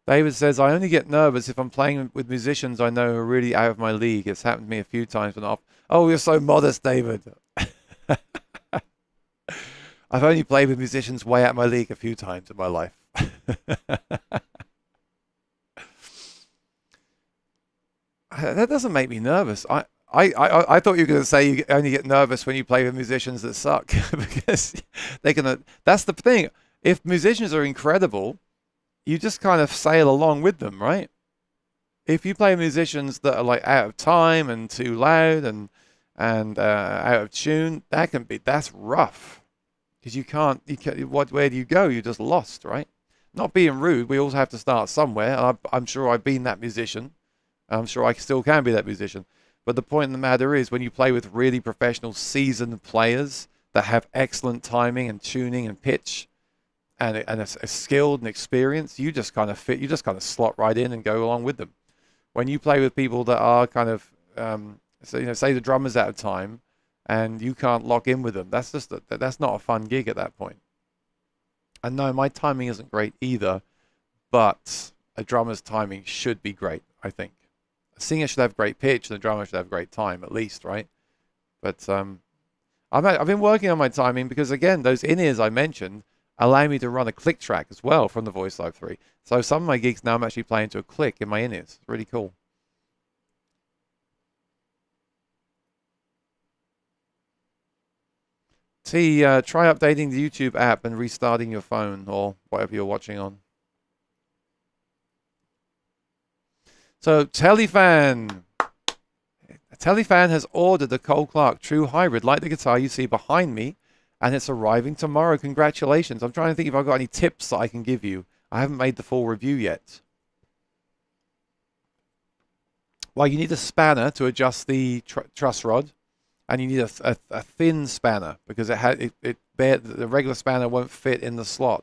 David says, I only get nervous if I'm playing with musicians I know who are really out of my league. It's happened to me a few times. But oh, you're so modest, David. I've only played with musicians way out of my league a few times in my life. That doesn't make me nervous. I thought you were going to say you only get nervous when you play with musicians that suck. Because they're going to... That's the thing. If musicians are incredible, you just kind of sail along with them, right? If you play musicians that are like out of time and too loud and out of tune, that's rough. Because where do you go? You're just lost, right? Not being rude, we all have to start somewhere. And I'm sure I've been that musician. I'm sure I still can be that musician. But the point of the matter is, when you play with really professional, seasoned players that have excellent timing and tuning and pitch, and are skilled and experienced, you just kind of slot right in and go along with them. When you play with people that are kind of, so, you know, say the drummer's out of time, and you can't lock in with them, that's not a fun gig at that point. And no, my timing isn't great either, but a drummer's timing should be great, I think. A singer should have great pitch, and a drummer should have great time, at least, right? But I've been working on my timing because, again, those in-ears I mentioned allow me to run a click track as well from the Voice Live 3. So some of my gigs now I'm actually playing to a click in my in-ears. It's really cool. T, try updating the YouTube app and restarting your phone or whatever you're watching on. So Telefan has ordered the Cole Clark True Hybrid, like the guitar you see behind me, and it's arriving tomorrow. Congratulations. I'm trying to think if I've got any tips that I can give you. I haven't made the full review yet. Well, you need a spanner to adjust the truss rod, and you need a thin spanner because the regular spanner won't fit in the slot.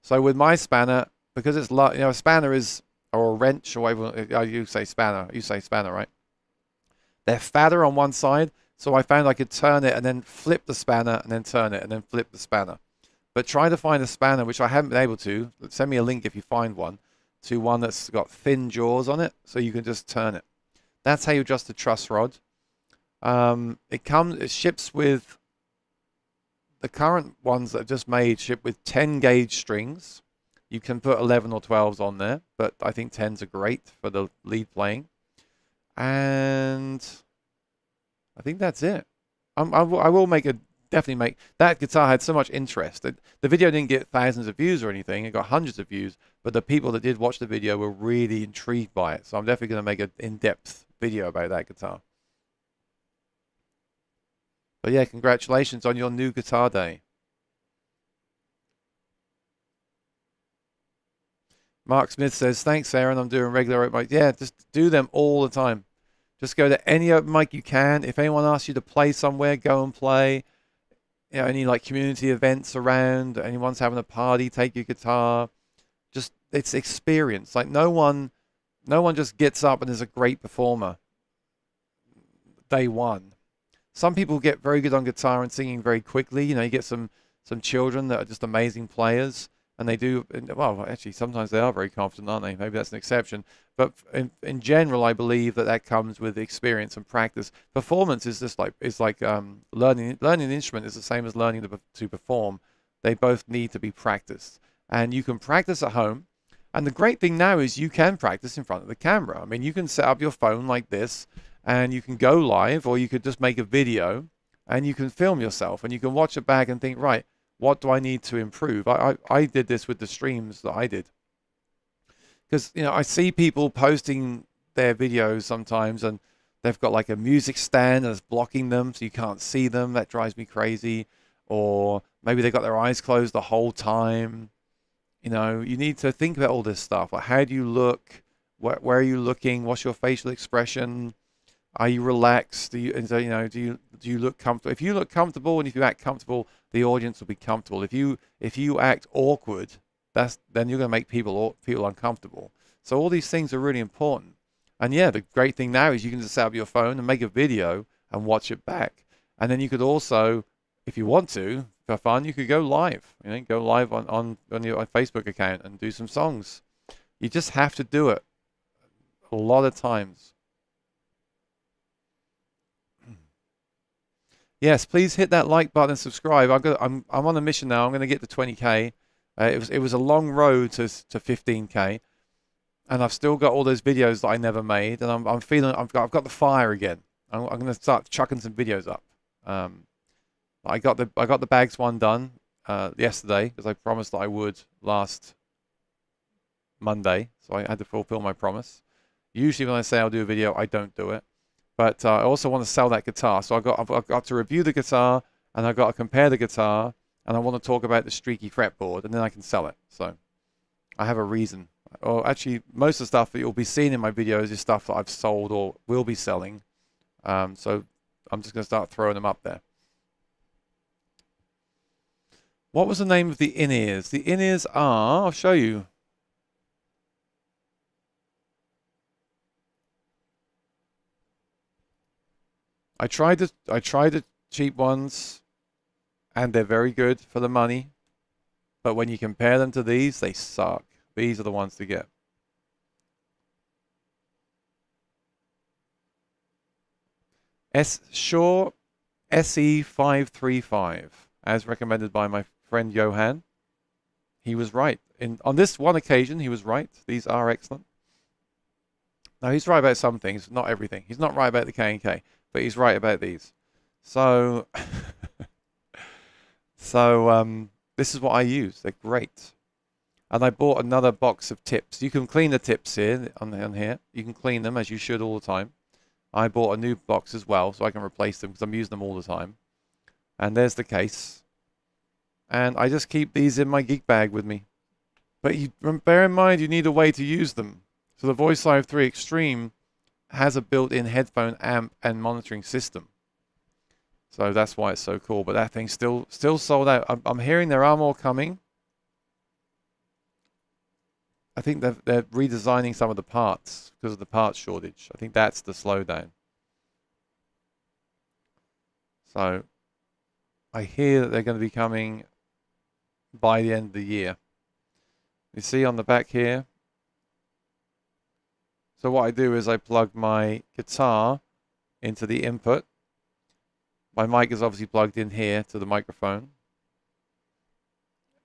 So with my spanner, because it's, you know, a spanner is, or a wrench, or whatever, you say spanner, right? They're fatter on one side, so I found I could turn it and then flip the spanner and then turn it and then flip the spanner. But try to find a spanner, which I haven't been able to. Send me a link if you find one, to one that's got thin jaws on it, so you can just turn it. That's how you adjust the truss rod. It ships with, the current ones that I've just made ship with 10 gauge strings. You can put 11 or 12s on there, but I think 10s are great for the lead playing. And I think that's it. I will definitely make, that guitar had so much interest. The video didn't get thousands of views or anything. It got hundreds of views, but the people that did watch the video were really intrigued by it. So I'm definitely going to make an in-depth video about that guitar. But yeah, congratulations on your new guitar day. Mark Smith says, thanks, Aaron. I'm doing regular open mic. Yeah, just do them all the time. Just go to any open mic you can. If anyone asks you to play somewhere, go and play. You know, any like community events around, anyone's having a party, take your guitar. Just it's experience. Like no one just gets up and is a great performer day one. Some people get very good on guitar and singing very quickly. You know, you get some children that are just amazing players, and they do well. Actually, sometimes they are very confident, aren't they? Maybe that's an exception, but in general, I believe that comes with experience and practice. Performance is just like learning an instrument is the same as learning to perform. They both need to be practiced, and you can practice at home. And the great thing now is you can practice in front of the camera. I mean, you can set up your phone like this, and you can go live, or you could just make a video, and you can film yourself, and you can watch it back and think, right, what do I need to improve? I did this with the streams that I did. Because, you know, I see people posting their videos sometimes, and they've got like a music stand that's blocking them, so you can't see them. That drives me crazy. Or maybe they got their eyes closed the whole time. You know, you need to think about all this stuff. Like, how do you look? Where are you looking? What's your facial expression? Are you relaxed? Do you look comfortable? If you look comfortable and if you act comfortable, the audience will be comfortable. If you act awkward, then you're going to make people feel uncomfortable. So all these things are really important. And yeah, the great thing now is you can just set up your phone and make a video and watch it back. And then you could also, if you want to, for fun, you could go live. You know, go live on your Facebook account and do some songs. You just have to do it a lot of times. Yes, please hit that like button and subscribe. I'm on a mission now. I'm going to get to 20K. It was a long road to 15K, and I've still got all those videos that I never made, and I'm feeling I've got the fire again. I'm going to start chucking some videos up. I got the bags one done yesterday because I promised that I would last Monday, so I had to fulfill my promise. Usually when I say I'll do a video, I don't do it. But I also want to sell that guitar. So I've got to review the guitar, and I've got to compare the guitar, and I want to talk about the streaky fretboard, and then I can sell it. So I have a reason. Or actually, most of the stuff that you'll be seeing in my videos is stuff that I've sold or will be selling. So I'm just going to start throwing them up there. What was the name of the in-ears? The in-ears are, I'll show you. I tried the cheap ones, and they're very good for the money. But when you compare them to these, they suck. These are the ones to get. Shure SE535, as recommended by my friend Johan. He was right. On this one occasion, he was right. These are excellent. Now, he's right about some things, not everything. He's not right about the K&K, but he's right about these. So, this is what I use. They're great. And I bought another box of tips. You can clean the tips here on here. You can clean them as you should all the time. I bought a new box as well, so I can replace them because I'm using them all the time. And there's the case. And I just keep these in my gig bag with me. But bear in mind, you need a way to use them. So the Voice Live 3 Extreme has a built-in headphone amp and monitoring system. So that's why it's so cool. But that thing's still sold out. I'm hearing there are more coming. I think they're redesigning some of the parts because of the parts shortage. I think that's the slowdown. So I hear that they're going to be coming by the end of the year. You see on the back here. So what I do is I plug my guitar into the input. My mic is obviously plugged in here to the microphone.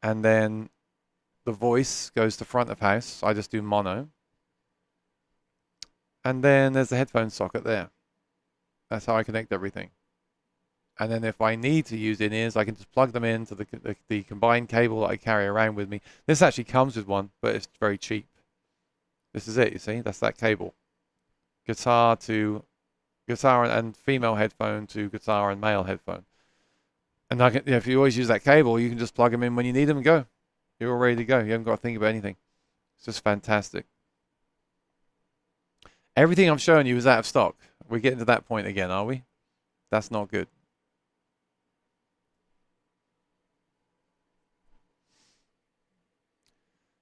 And then the voice goes to front of house. I just do mono. And then there's the headphone socket there. That's how I connect everything. And then if I need to use in-ears, I can just plug them into the combined cable that I carry around with me. This actually comes with one, but it's very cheap. This is it, you see? That's that cable. Guitar and female headphone to guitar and male headphone. And if you always use that cable, you can just plug them in when you need them and go. You're all ready to go. You haven't got to think about anything. It's just fantastic. Everything I'm showing you is out of stock. We're getting to that point again, are we? That's not good.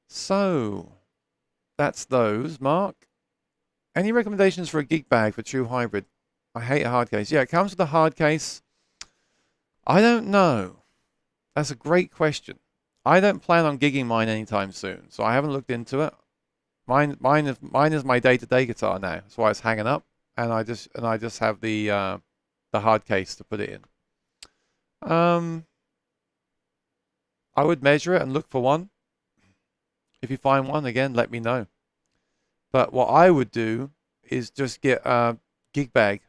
So, that's those. Mark, any recommendations for a gig bag for true hybrid? I hate a hard case. Yeah, it comes with a hard case. I don't know. That's a great question. I don't plan on gigging mine anytime soon, so I haven't looked into it. Mine is my day-to-day guitar now. That's why it's hanging up, and I just have the hard case to put it in. I would measure it and look for one. If you find one, again, let me know. But what I would do is just get a gig bag.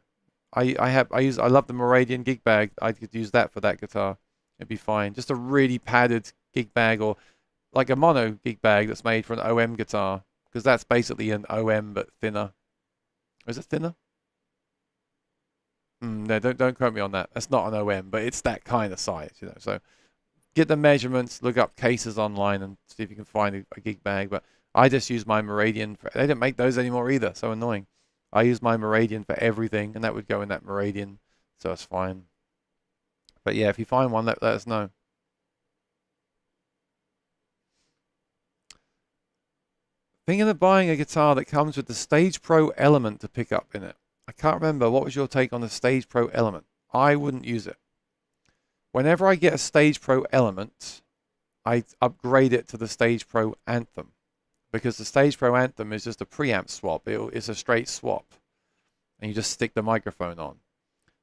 I love the Meridian gig bag. I could use that for that guitar. It'd be fine. Just a really padded gig bag, or like a mono gig bag that's made for an OM guitar, because that's basically an OM but thinner. Is it thinner? No, don't quote me on that. That's not an OM, but it's that kind of size, you know. So get the measurements, look up cases online, and see if you can find a gig bag. But I just use my Meridian. They don't make those anymore either. So annoying. I use my Meridian for everything, and that would go in that Meridian, so it's fine. But yeah, if you find one, let us know. Thinking of buying a guitar that comes with the Stage Pro Element to pick up in it. I can't remember. What was your take on the Stage Pro Element? I wouldn't use it. Whenever I get a Stage Pro Element, I upgrade it to the Stage Pro Anthem, because the Stage Pro Anthem is just a preamp swap. It's a straight swap, and you just stick the microphone on.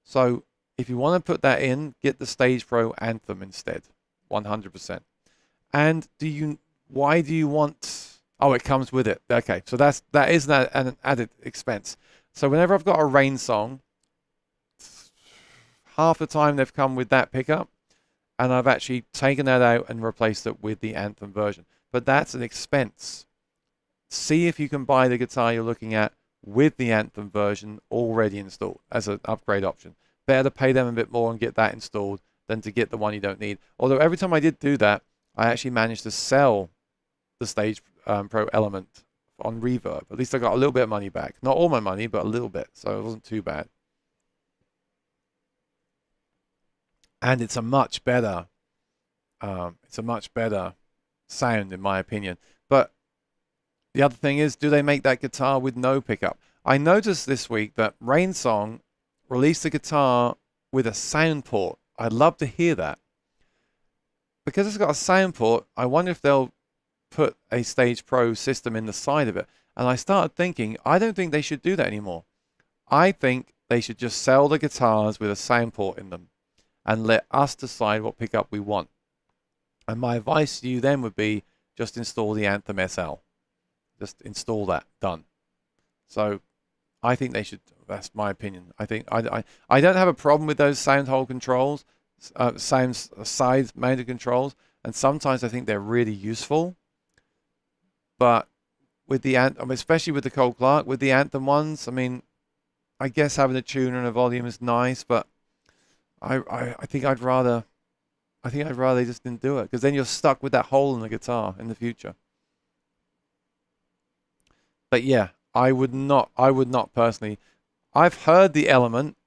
So if you want to put that in, get the Stage Pro Anthem instead, 100%. And why do you want? Oh, it comes with it. Okay, so that is an added expense. So whenever I've got a Rain song, half the time they've come with that pickup, and I've actually taken that out and replaced it with the Anthem version. But that's an expense. See if you can buy the guitar you're looking at with the Anthem version already installed as an upgrade option. Better to pay them a bit more and get that installed than to get the one you don't need. Although every time I did do that, I actually managed to sell the Stage Pro Element on Reverb. At least I got a little bit of money back. Not all my money, but a little bit. So it wasn't too bad. And it's a much better sound, in my opinion. But the other thing is, do they make that guitar with no pickup? I noticed this week that Rainsong released a guitar with a sound port. I'd love to hear that. Because it's got a sound port, I wonder if they'll put a Stage Pro system in the side of it. And I started thinking, I don't think they should do that anymore. I think they should just sell the guitars with a sound port in them and let us decide what pickup we want. And my advice to you then would be just install the Anthem SL. Just install that. Done. So I think they should. That's my opinion. I think I don't have a problem with those sound hole controls, sound side mounted controls, and sometimes I think they're really useful. But with the Anthem, especially with the Cole Clark, with the Anthem ones, I mean, I guess having a tuner and a volume is nice, but I think I'd rather they just didn't do it, because then you're stuck with that hole in the guitar in the future. But yeah, I would not personally. I've heard the Element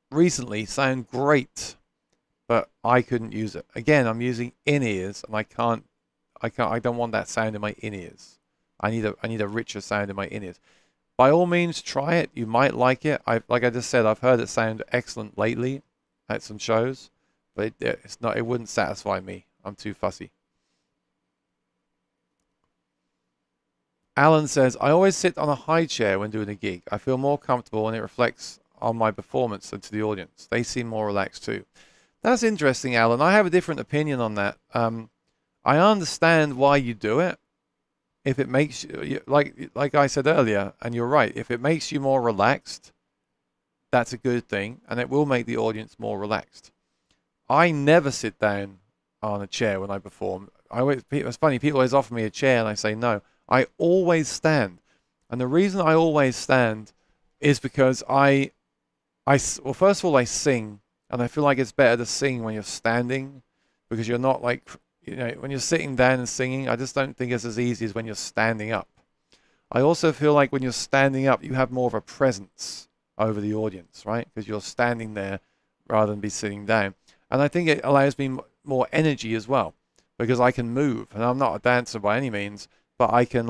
recently sound great, but I couldn't use it. Again, I'm using in-ears, and I don't want that sound in my in-ears. I need a richer sound in my in-ears. By all means, try it. You might like it. Like I just said, I've heard it sound excellent lately at some shows, but it's not. It wouldn't satisfy me. I'm too fussy. Alan says, I always sit on a high chair when doing a gig. I feel more comfortable, and it reflects on my performance and to the audience. They seem more relaxed too. That's interesting, Alan. I have a different opinion on that. I understand why you do it. If it makes you, like I said earlier, and you're right, if it makes you more relaxed, that's a good thing, and it will make the audience more relaxed. I never sit down on a chair when I perform. It's funny, people always offer me a chair, and I say no. I always stand. And the reason I always stand is because well, first of all, I sing, and I feel like it's better to sing when you're standing, because you're not like, when you're sitting down and singing, I just don't think it's as easy as when you're standing up. I also feel like when you're standing up, you have more of a presence over the audience, right? Because you're standing there rather than be sitting down. And I think it allows me more energy as well, because I can move. And I'm not a dancer by any means, but I can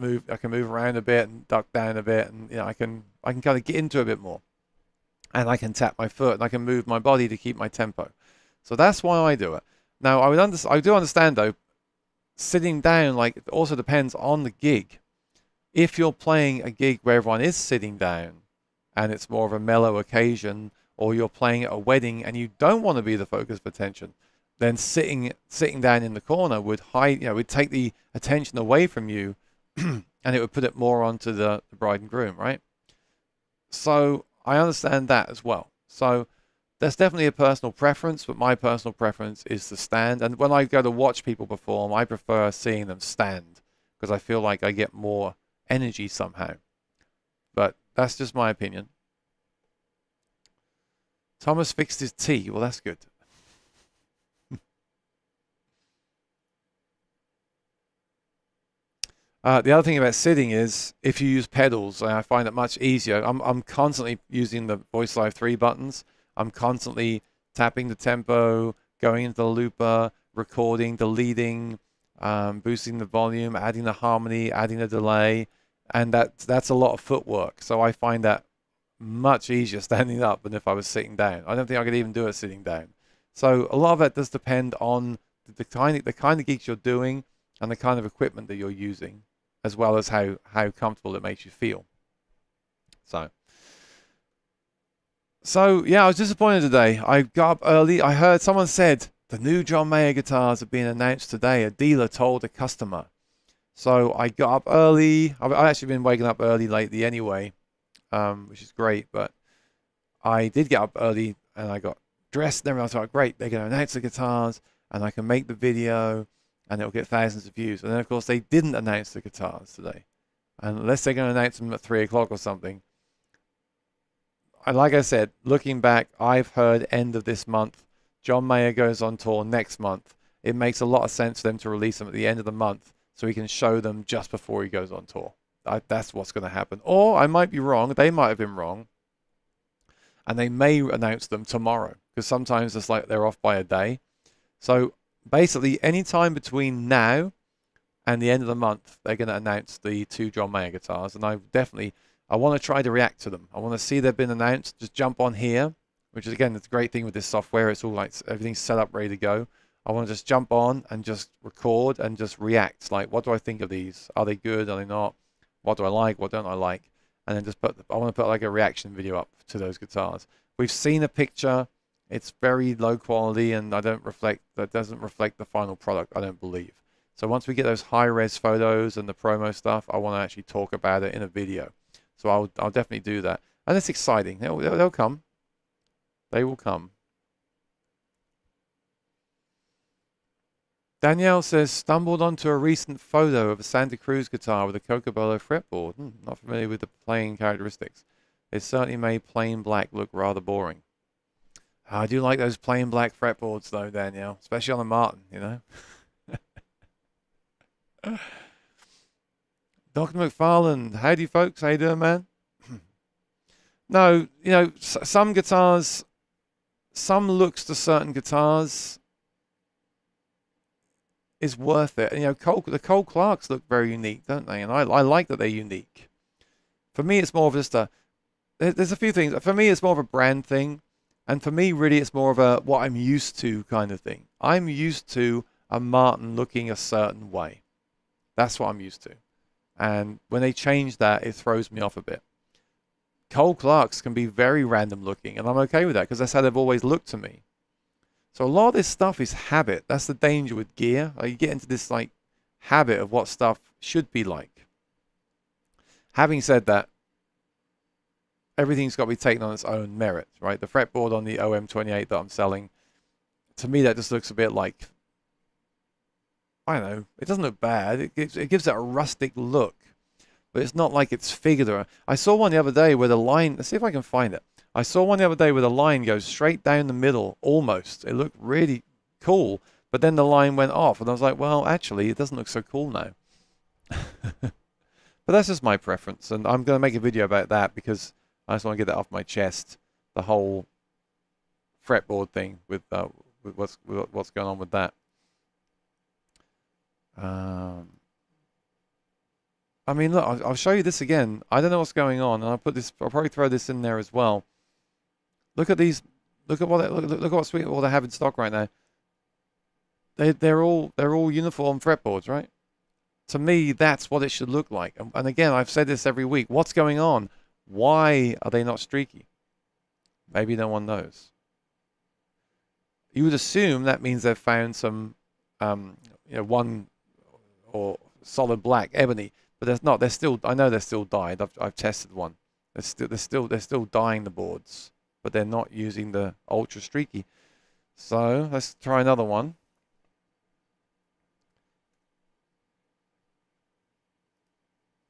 I can move around a bit and duck down a bit, and I can kind of get into it a bit more, and I can tap my foot and I can move my body to keep my tempo. So that's why I do it. Now I do understand though, sitting down, like, it also depends on the gig. If you're playing a gig where everyone is sitting down and it's more of a mellow occasion, or you're playing at a wedding and you don't want to be the focus of attention, then sitting down in the corner would would take the attention away from you, and it would put it more onto the bride and groom, right? So I understand that as well. So there's definitely a personal preference, but my personal preference is to stand. And when I go to watch people perform, I prefer seeing them stand because I feel like I get more energy somehow. But that's just my opinion. Thomas fixed his tea. Well, that's good. The other thing about sitting is if you use pedals, I find it much easier. I'm constantly using the Voice Live 3 buttons. I'm constantly tapping the tempo, going into the looper, recording, deleting, boosting the volume, adding the harmony, adding the delay, and that's a lot of footwork. So I find that much easier standing up than if I was sitting down. I don't think I could even do it sitting down. So a lot of it does depend on the kind of gigs you're doing and the kind of equipment that you're using, as well as how comfortable it makes you feel. So yeah, I was disappointed today. I got up early. I heard someone said the new John Mayer guitars have been announced today. A dealer told a customer. So I got up early. I've actually been waking up early lately anyway, which is great. But I did get up early and I got dressed and everything. I thought, great, they're going to announce the guitars and I can make the video and it'll get thousands of views. And then, of course, they didn't announce the guitars today. Unless they're going to announce them at 3 o'clock or something. And like I said, looking back, I've heard end of this month. John Mayer goes on tour next month. It makes a lot of sense for them to release them at the end of the month so he can show them just before he goes on tour. That's what's going to happen. Or I might be wrong. They might have been wrong. And they may announce them tomorrow because sometimes it's like they're off by a day. So basically, any time between now and the end of the month, they're going to announce the 2 John Mayer guitars. And I want to try to react to them. I want to see they've been announced. Just jump on here, which is, again, the great thing with this software. It's all like everything's set up, ready to go. I want to just jump on and just record and just react. Like, what do I think of these? Are they good? Are they not? What do I like? What don't I like? And then just I want to put like a reaction video up to those guitars. We've seen a picture. It's very low quality, and that doesn't reflect the final product, I don't believe. So once we get those high-res photos and the promo stuff, I want to actually talk about it in a video. So I'll definitely do that. And it's exciting. They'll come. They will come. Danielle says, stumbled onto a recent photo of a Santa Cruz guitar with a Cocobolo fretboard. Not familiar with the playing characteristics. It certainly made plain black look rather boring. I do like those plain black fretboards though, Danielle. Especially on the Martin, you know. Dr. McFarland, howdy folks, how you doing, man? No, some guitars, some looks to certain guitars is worth it. And, the Cole Clarks look very unique, don't they? And I like that they're unique. For me, it's more of just there's a few things. For me, it's more of a brand thing. And for me, really, it's more of a what I'm used to kind of thing. I'm used to a Martin looking a certain way. That's what I'm used to. And when they change that, it throws me off a bit. Cole Clarks can be very random looking, and I'm okay with that because that's how they've always looked to me. So a lot of this stuff is habit. That's the danger with gear. You get into this like habit of what stuff should be like. Having said that, everything's got to be taken on its own merit, right? The fretboard on the OM28 that I'm selling, to me that just looks a bit like, I don't know, it doesn't look bad. It gives it a rustic look, but it's not like it's figured. I saw one the other day where the line, let's see if I can find it. I saw one the other day where the line goes straight down the middle, almost. It looked really cool, but then the line went off, and I was like, well, actually, it doesn't look so cool now. But that's just my preference, and I'm going to make a video about that because I just want to get that off my chest, the whole fretboard thing with what's going on with that. I mean, look, I'll show you this again. I don't know what's going on, and I'll probably throw this in there as well. Look at these. Look at look at what sweet all they have in stock right now. They're all uniform fretboards, right? To me, that's what it should look like. And again, I've said this every week. What's going on? Why are they not streaky? Maybe no one knows. You would assume that means they've found some, one or solid black ebony, but there's not. They're still. I know they're still dyed. I've tested one. They're still dyeing the boards, but they're not using the ultra streaky. So let's try another one.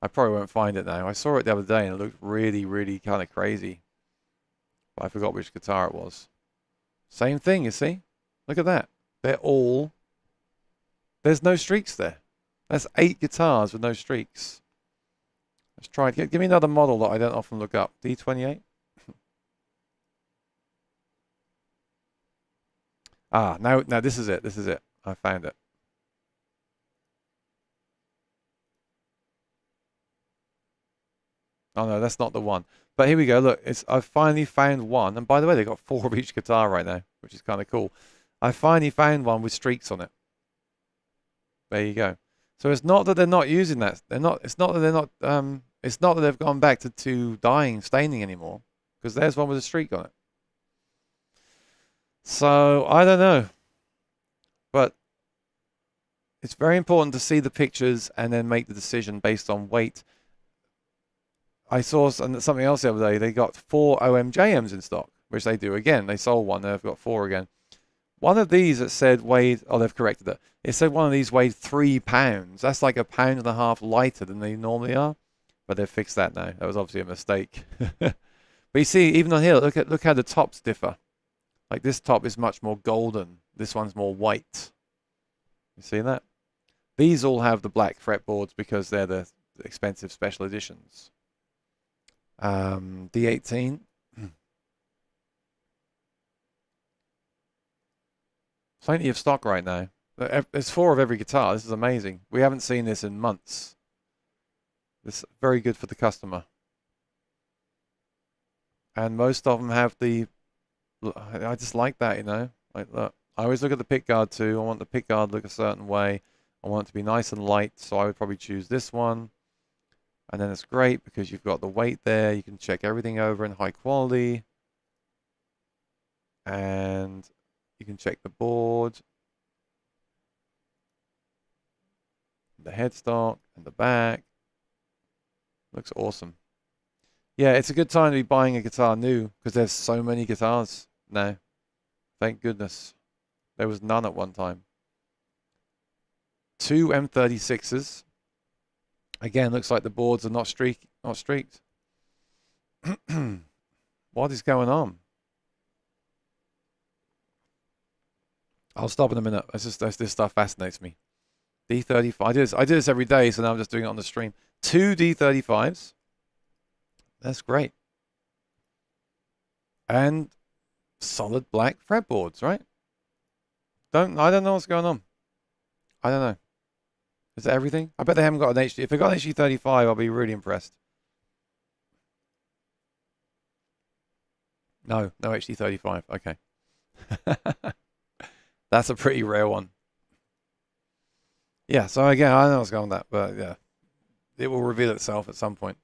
I probably won't find it now. I saw it the other day and it looked really, really kind of crazy. But I forgot which guitar it was. Same thing, you see? Look at that. There's no streaks there. That's 8 guitars with no streaks. Let's try it. Give me another model that I don't often look up. D28? Now this is it. This is it. I found it. Oh no, that's not the one. But here we go. Look, I've finally found one. And by the way, they've got 4 of each guitar right now, which is kind of cool. I finally found one with streaks on it. There you go. So it's not that they're not using that. It's not that they're not. It's not that they've gone back to dyeing, staining anymore, because there's one with a streak on it. So I don't know, but it's very important to see the pictures and then make the decision based on weight. I saw something else the other day. They got 4 OMJMs in stock, which they do again. They sold one. They've got 4 again. One of these that said weighed. Oh, they've corrected it. It said one of these weighed 3 pounds. That's like 1.5 pounds lighter than they normally are. But they've fixed that now. That was obviously a mistake. But you see, even on here, look how the tops differ. Like this top is much more golden. This one's more white. You see that? These all have the black fretboards because they're the expensive special editions. D18. Plenty of stock right now. There's 4 of every guitar. This is amazing. We haven't seen this in months. This is very good for the customer. And most of them have the... I just like that, you know. Like, look, I always look at the pickguard too. I want the pickguard to look a certain way. I want it to be nice and light, so I would probably choose this one. And then it's great because you've got the weight there. You can check everything over in high quality. And you can check the board, the headstock, and the back. Looks awesome. Yeah, it's a good time to be buying a guitar new because there's so many guitars now. Thank goodness. There was none at one time. 2 M36s. Again, looks like the boards are not streaked. What is going on? I'll stop in a minute. This stuff fascinates me. D35. I do this every day, so now I'm just doing it on the stream. 2 D35s. That's great. And solid black fretboards, right? I don't know what's going on. I don't know. Is that everything? I bet they haven't got an HD. If they got an HD35, I'll be really impressed. No HD35. Okay. That's a pretty rare one. Yeah, so again, I don't know what's going on with that, but yeah. It will reveal itself at some point.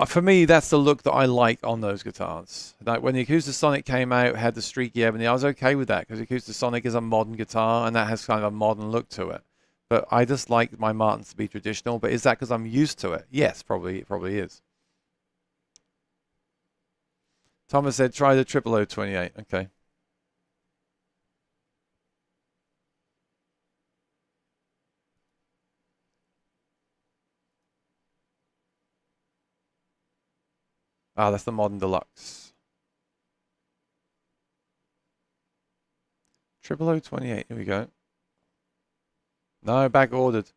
For me, that's the look that I like on those guitars. Like when the Acoustasonic came out, had the streaky ebony, I was okay with that because Acoustasonic is a modern guitar and that has kind of a modern look to it. But I just like my Martins to be traditional. But is that because I'm used to it? Yes, probably. It probably is. Thomas said, try the 0028. Okay. Ah, that's the modern deluxe. 0028. Here we go. No, back ordered.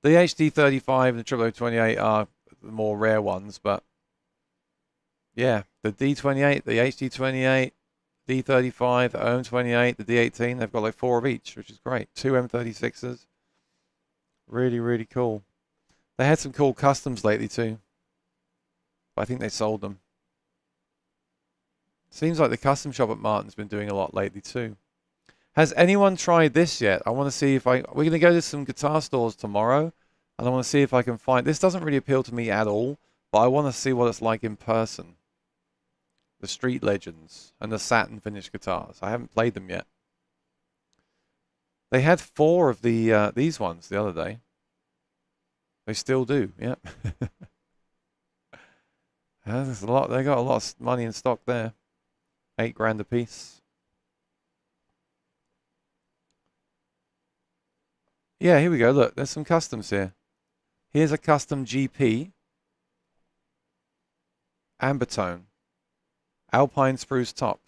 The HD35 and the 0028 are the more rare ones, but yeah, the D28, the HD28, D35, the OM28, the D18, they've got like 4 of each, which is great. 2 M36s. Really, really cool. They had some cool customs lately too. But I think they sold them. Seems like the custom shop at Martin's been doing a lot lately too. Has anyone tried this yet? I want to see if we're going to go to some guitar stores tomorrow, and I want to see if I can find, this doesn't really appeal to me at all, but I want to see what it's like in person. The Street Legends and the satin finish guitars. I haven't played them yet. They had 4 of these ones the other day. They still do, yeah. There's a lot. They got a lot of money in stock there. $8 a piece. Yeah, here we go. Look, there's some customs here. Here's a custom GP. Ambertone. Alpine spruce top.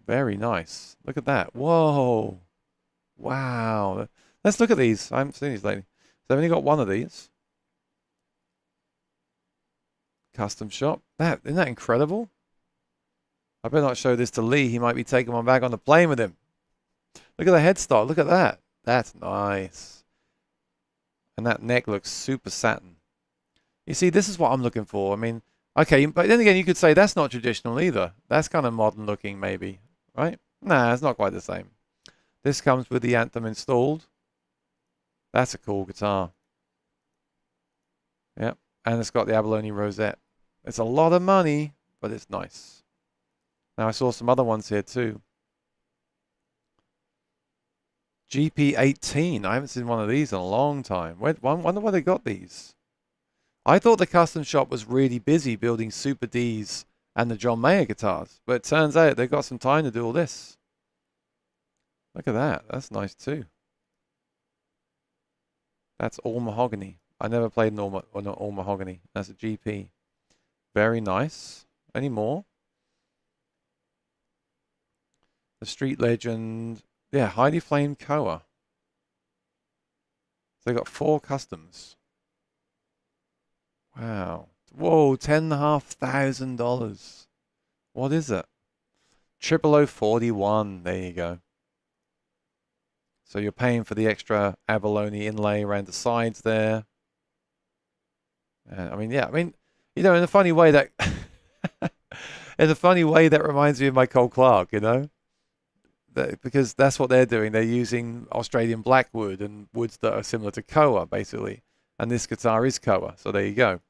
Very nice. Look at that. Whoa. Wow. Let's look at these. I haven't seen these lately. So I've only got one of these. Custom shop. Isn't that incredible? I better not show this to Lee. He might be taking one back on the plane with him. Look at the headstock. Look at that. That's nice. And that neck looks super satin. You see, this is what I'm looking for. I mean, okay, but then again, you could say that's not traditional either. That's kind of modern looking, maybe, right? Nah, it's not quite the same. This comes with the Anthem installed. That's a cool guitar. Yep, and it's got the abalone rosette. It's a lot of money, but it's nice. Now, I saw some other ones here too. GP18. I haven't seen one of these in a long time. I wonder why they got these. I thought the custom shop was really busy building Super Ds and the John Mayer guitars, but it turns out they've got some time to do all this. Look at that. That's nice too. That's all mahogany. I never played an all mahogany. That's a GP. Very nice. Any more? The Street Legend. Yeah, highly flamed Koa. So they got 4 customs. Wow. Whoa, $10,500. What is it? 00041. There you go. So you're paying for the extra abalone inlay around the sides there. I mean, yeah, I mean, you know, in a funny way that reminds me of my Cole Clark, you know? Because that's what they're doing. They're using Australian blackwood and woods that are similar to Koa, basically. And this guitar is Koa, so there you go.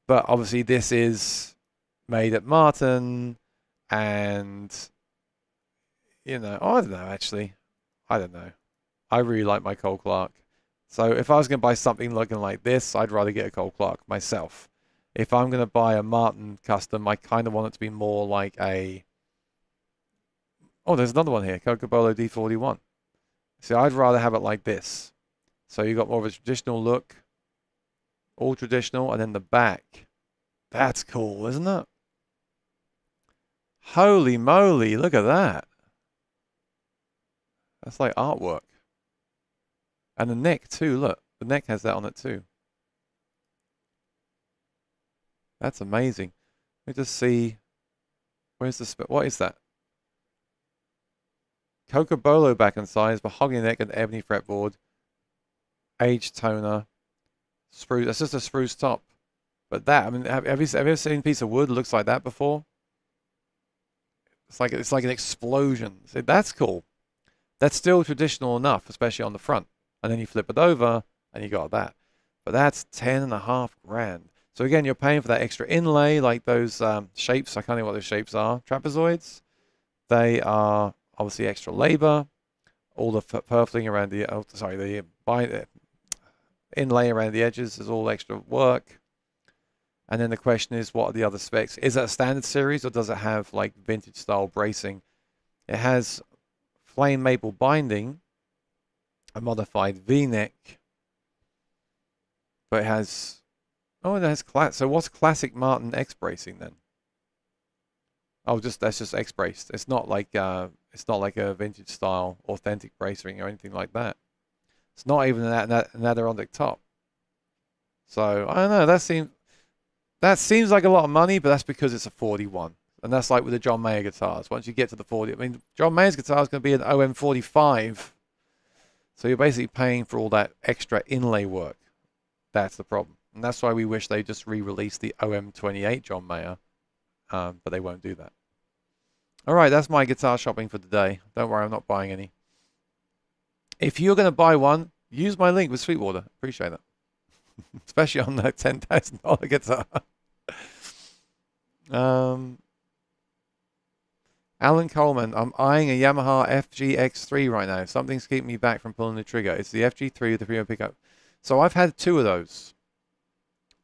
But obviously this is made at Martin, and, you know, I don't know, actually. I don't know. I really like my Cole Clark. So if I was going to buy something looking like this, I'd rather get a Cole Clark myself. If I'm going to buy a Martin custom, I kind of want it to be more like a... Oh, there's another one here, Cocobolo D41. See, I'd rather have it like this. So you got more of a traditional look, all traditional, and then the back. That's cool, isn't it? Holy moly, look at that. That's like artwork. And the neck too, look. The neck has that on it too. That's amazing. Let me just see. Where's the... What is that? Cocobolo back and sides, mahogany neck and ebony fretboard. Aged toner. Spruce. That's just a spruce top. But that, I mean, have you ever seen a piece of wood that looks like that before? It's like an explosion. See, that's cool. That's still traditional enough, especially on the front. And then you flip it over, and you got that. But that's $10,500. So again, you're paying for that extra inlay, like those shapes. I can't think what those shapes are. Trapezoids. They are obviously extra labor. All the purfling around the, the inlay around the edges is all extra work. And then the question is, what are the other specs? Is that a standard series, or does it have like vintage style bracing? It has flame maple binding, a modified V-neck, but it has, oh, it has so what's classic Martin X bracing then? Oh, that's just X braced. It's not like a vintage style authentic bracing or anything like that. It's not even an Adirondack top. So I don't know. That seems like a lot of money, but that's because it's a 41. And that's like with the John Mayer guitars. Once you get to the 40, I mean, John Mayer's guitar is going to be an OM45. So you're basically paying for all that extra inlay work. That's the problem. And that's why we wish they just re-released the OM28 John Mayer, but they won't do that. All right, that's my guitar shopping for today. Don't worry, I'm not buying any. If you're going to buy one, use my link with Sweetwater. Appreciate it. Especially on that $10,000 guitar. Alan Coleman, I'm eyeing a Yamaha FGX3 right now. Something's keeping me back from pulling the trigger. It's the FG3 with the freeway pickup. So I've had two of those.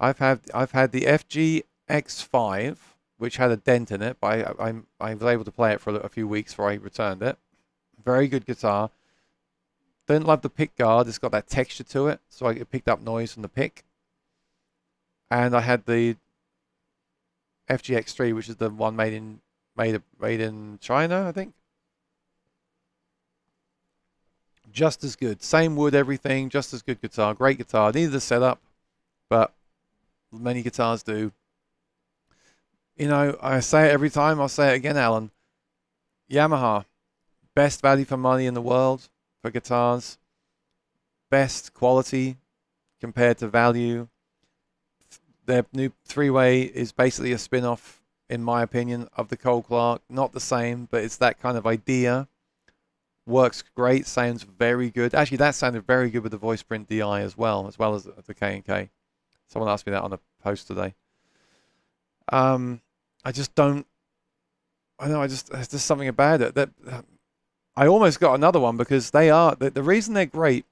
I've had the FGX5, which had a dent in it, but I was able to play it for a few weeks before I returned it. Very good guitar. Didn't love the pick guard. It's got that texture to it, so it picked up noise from the pick. And I had the FGX3, which is the one made in China, I think. Just as good. Same wood, everything. Just as good guitar. Great guitar. Needed the setup, but many guitars do. You know, I say it every time. I'll say it again, Alan. Yamaha, best value for money in the world for guitars. Best quality compared to value. Their new three-way is basically a spin-off, in my opinion, of the Cole Clark. Not the same, but it's that kind of idea. Works great, sounds very good. Actually, that sounded very good with the Voice Print DI as well as the K&K. Someone asked me that on a post today. I just don't. I know. There's just something about it that I almost got another one because they are the reason they're great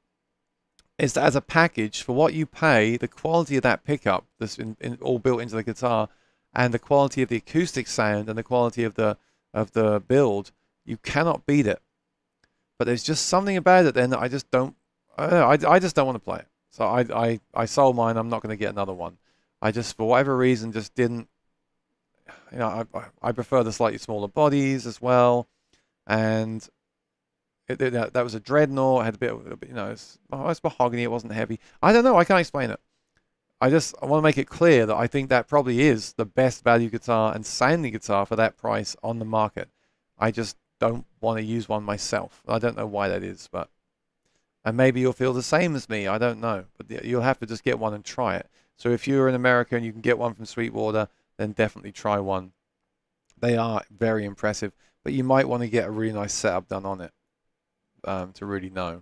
is that as a package for what you pay, the quality of that pickup that's all built into the guitar, and the quality of the acoustic sound and the quality of the build, you cannot beat it. But there's just something about it then that I just don't. I just don't want to play it. So I sold mine. I'm not going to get another one. I just, for whatever reason, just didn't. You know, I prefer the slightly smaller bodies as well, and that was a dreadnought. It had a bit of, you know, it's mahogany. It wasn't heavy. I don't know. I can't explain it. I want to make it clear that I think that probably is the best value guitar and sounding guitar for that price on the market. I just don't want to use one myself. I don't know why that is, and maybe you'll feel the same as me. I don't know, but you'll have to just get one and try it. So if you're in America and you can get one from Sweetwater, then definitely try one. They are very impressive, but you might want to get a really nice setup done on it to really know.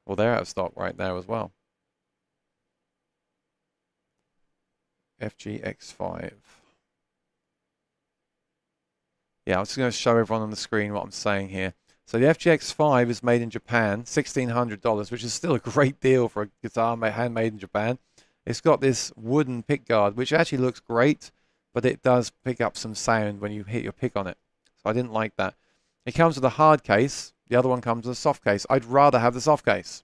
Well, they're out of stock right now as well. FGX5. Yeah, I'm just going to show everyone on the screen what I'm saying here. So the FGX5 is made in Japan, $1,600, which is still a great deal for a guitar handmade in Japan. It's got this wooden pick guard, which actually looks great, but it does pick up some sound when you hit your pick on it. So I didn't like that. It comes with a hard case. The other one comes with a soft case. I'd rather have the soft case.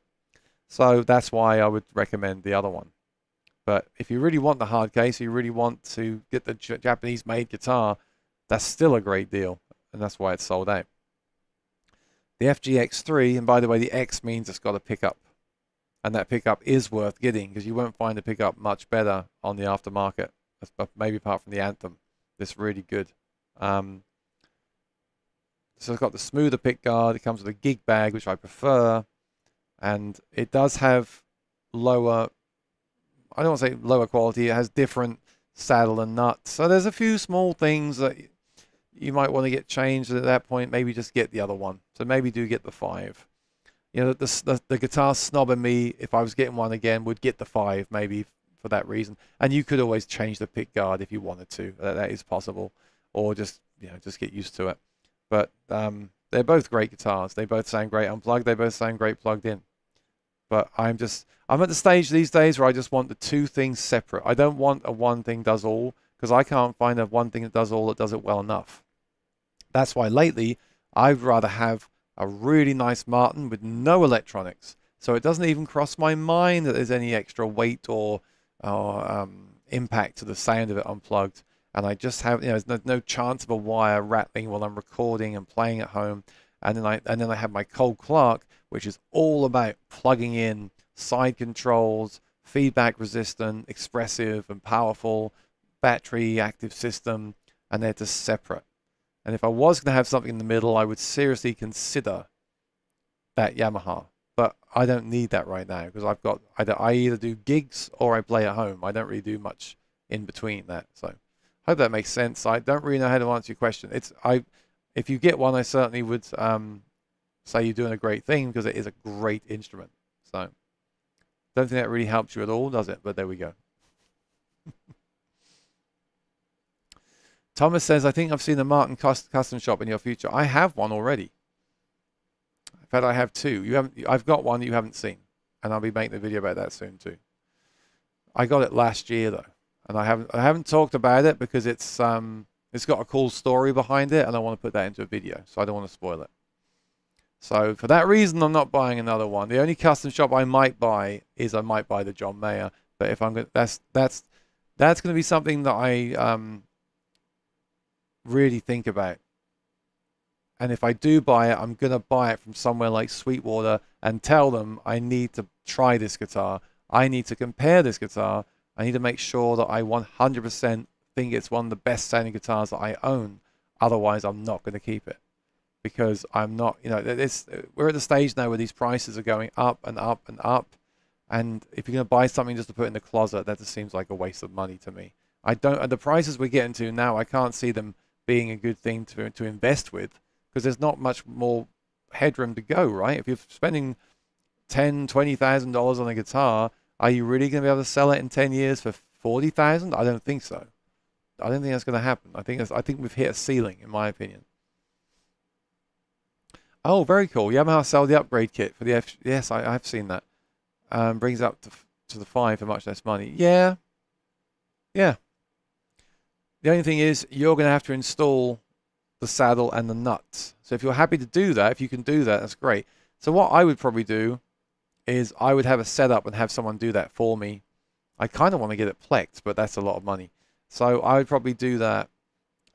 So that's why I would recommend the other one. But if you really want the hard case, you really want to get the Japanese-made guitar, that's still a great deal, and that's why it's sold out. The FGX3, and by the way, the X means it's got a pickup. And that pickup is worth getting because you won't find the pickup much better on the aftermarket, maybe apart from the Anthem. It's really good. So it's got the smoother pick guard. It comes with a gig bag, which I prefer. And it does have lower, I don't want to say lower quality. It has different saddle and nuts. So there's a few small things that you might want to get changed at that point. Maybe just get the other one. So maybe do get the 5. You know, the guitar snob in me, if I was getting one again, would get the 5 maybe for that reason. And you could always change the pick guard if you wanted to. That is possible. Or just, you know, just get used to it. But they're both great guitars. They both sound great unplugged. They both sound great plugged in. But I'm at the stage these days where I just want the two things separate. I don't want a one thing does all because I can't find a one thing that does all that does it well enough. That's why lately I'd rather have a really nice Martin with no electronics. So it doesn't even cross my mind that there's any extra weight or impact to the sound of it unplugged. And I just have, you know, there's no chance of a wire rattling while I'm recording and playing at home. And then I have my Cole Clark, which is all about plugging in side controls, feedback resistant, expressive and powerful, battery active system, and they're just separate. And if I was going to have something in the middle, I would seriously consider that Yamaha. But I don't need that right now because I either do gigs or I play at home. I don't really do much in between that. So hope that makes sense. I don't really know how to answer your question. If you get one, I certainly would say you're doing a great thing because it is a great instrument. So don't think that really helps you at all, does it? But there we go. Thomas says, I think I've seen a Martin custom shop in your future. I have one already. In fact, I have two. I've got one that you haven't seen, and I'll be making a video about that soon too. I got it last year though, and I haven't talked about it because it's got a cool story behind it, and I want to put that into a video, so I don't want to spoil it. So for that reason, I'm not buying another one. The only custom shop I might buy is I might buy the John Mayer, but if I'm going, that's going to be something that I really think about. And if I do buy it, I'm going to buy it from somewhere like Sweetwater and tell them I need to try this guitar. I need to compare this guitar. I need to make sure that I 100% think it's one of the best sounding guitars that I own. Otherwise, I'm not going to keep it because I'm not, you know, we're at the stage now where these prices are going up and up and up. And if you're going to buy something just to put in the closet, that just seems like a waste of money to me. At the prices we're getting to now, I can't see them being a good thing to invest with because there's not much more headroom to go, right? If you're spending $10,000, $20,000 on a guitar, are you really going to be able to sell it in 10 years for $40,000? I don't think so. I don't think that's going to happen. I think we've hit a ceiling, in my opinion. Oh, very cool. Yamaha sell the upgrade kit for the Yes, I've seen that. Brings up to the 5 for much less money. Yeah. Yeah. The only thing is you're going to have to install the saddle and the nuts. So if you're happy to do that, if you can do that, that's great. So what I would probably do is I would have a setup and have someone do that for me. I kind of want to get it plecked, but that's a lot of money. So I would probably do that.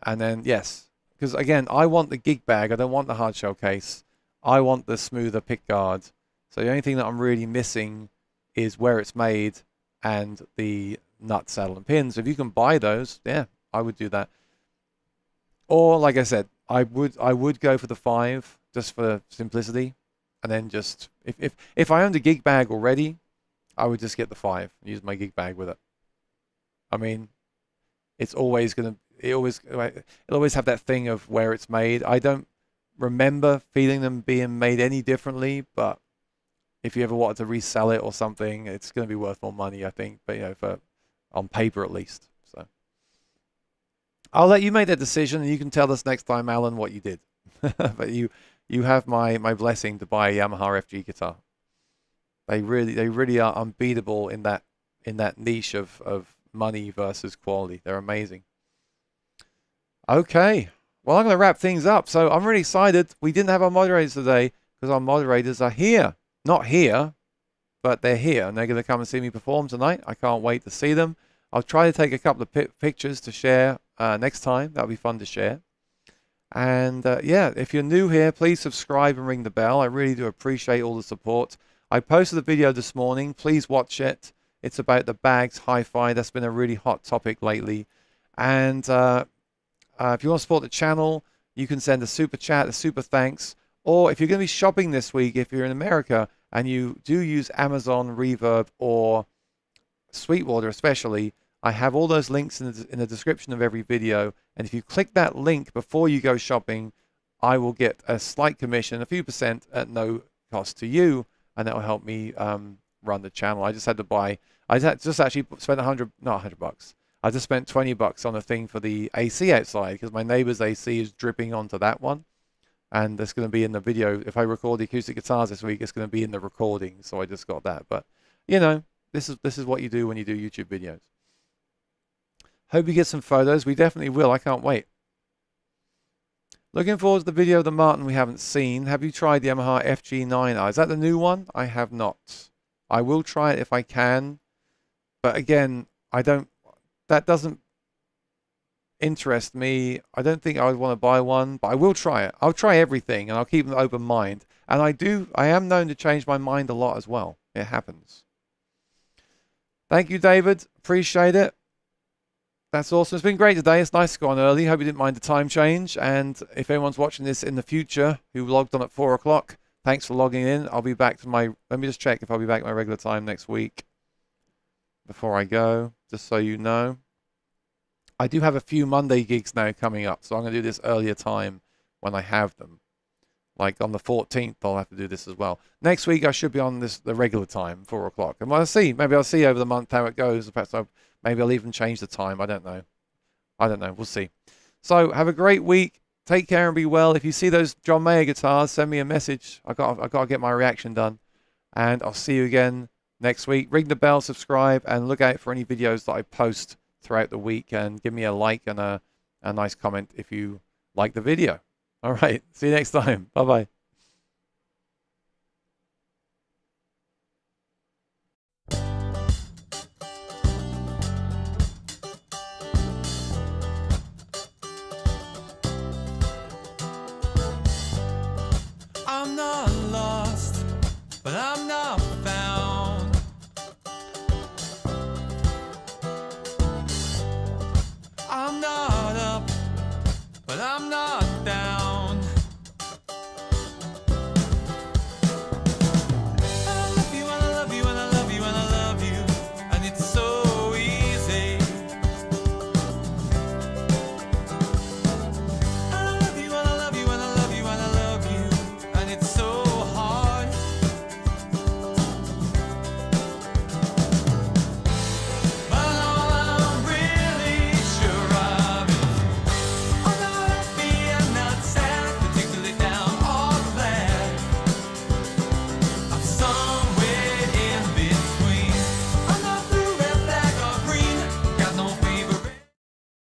And then, yes, because again, I want the gig bag. I don't want the hard shell case. I want the smoother pick guard. So the only thing that I'm really missing is where it's made and the nut, saddle, and pins. If you can buy those, yeah, I would do that. Or like I said, I would go for the 5 just for simplicity, and then just if I owned a gig bag already, I would just get the 5 and use my gig bag with it. I mean, it'll always have that thing of where it's made. I don't remember feeling them being made any differently, but if you ever wanted to resell it or something, it's going to be worth more money, I think. But you know, on paper at least. So I'll let you make that decision, and you can tell us next time, Alan, what you did. But you have my blessing to buy a Yamaha FG guitar. They really are unbeatable in that niche of money versus quality. They're amazing. Okay, well, I'm going to wrap things up. So I'm really excited. We didn't have our moderators today because our moderators are here. Not here, but they're here, and they're going to come and see me perform tonight. I can't wait to see them. I'll try to take a couple of pictures to share next time. That'll be fun to share. And yeah, if you're new here, please subscribe and ring the bell. I really do appreciate all the support. I posted a video this morning. Please watch it. It's about the Bags Hi-Fi. That's been a really hot topic lately. And if you want to support the channel, you can send a super chat, a super thanks. Or if you're going to be shopping this week, if you're in America and you do use Amazon, Reverb, or Sweetwater especially, I have all those links in the description of every video. And if you click that link before you go shopping, I will get a slight commission, a few % at no cost to you. And that will help me run the channel. I just had to buy, just actually spent $100 I just spent $20 on a thing for the AC outside because my neighbor's AC is dripping onto that one. And that's going to be in the video. If I record the acoustic guitars this week, it's going to be in the recording. So I just got that. But, you know, this is what you do when you do YouTube videos. Hope you get some photos. We definitely will. I can't wait. Looking forward to the video of the Martin we haven't seen. Have you tried the Yamaha FG9R? Is that the new one? I have not. I will try it if I can. But again, that doesn't interest me. I don't think I would want to buy one, but I will try it. I'll try everything, and I'll keep an open mind. And I am known to change my mind a lot as well. It happens. Thank you, David. Appreciate it. That's awesome. It's been great today. It's nice to go on early. Hope you didn't mind the time change. And if anyone's watching this in the future who logged on at 4 o'clock, Thanks for logging in. I'll be back to my, let me just check if I'll be back at my regular time next week before I go, just so you know. I do have a few Monday gigs now coming up, so I'm going to do this earlier time when I have them. Like on the 14th, I'll have to do this as well. Next week, I should be on the regular time, 4 o'clock. And we'll see. Maybe I'll see over the month how it goes. Perhaps maybe I'll even change the time. I don't know. We'll see. So have a great week. Take care and be well. If you see those John Mayer guitars, send me a message. I got to get my reaction done. And I'll see you again next week. Ring the bell, subscribe, and look out for any videos that I post throughout the week. And give me a like and a nice comment if you like the video. All right. See you next time. Bye-bye.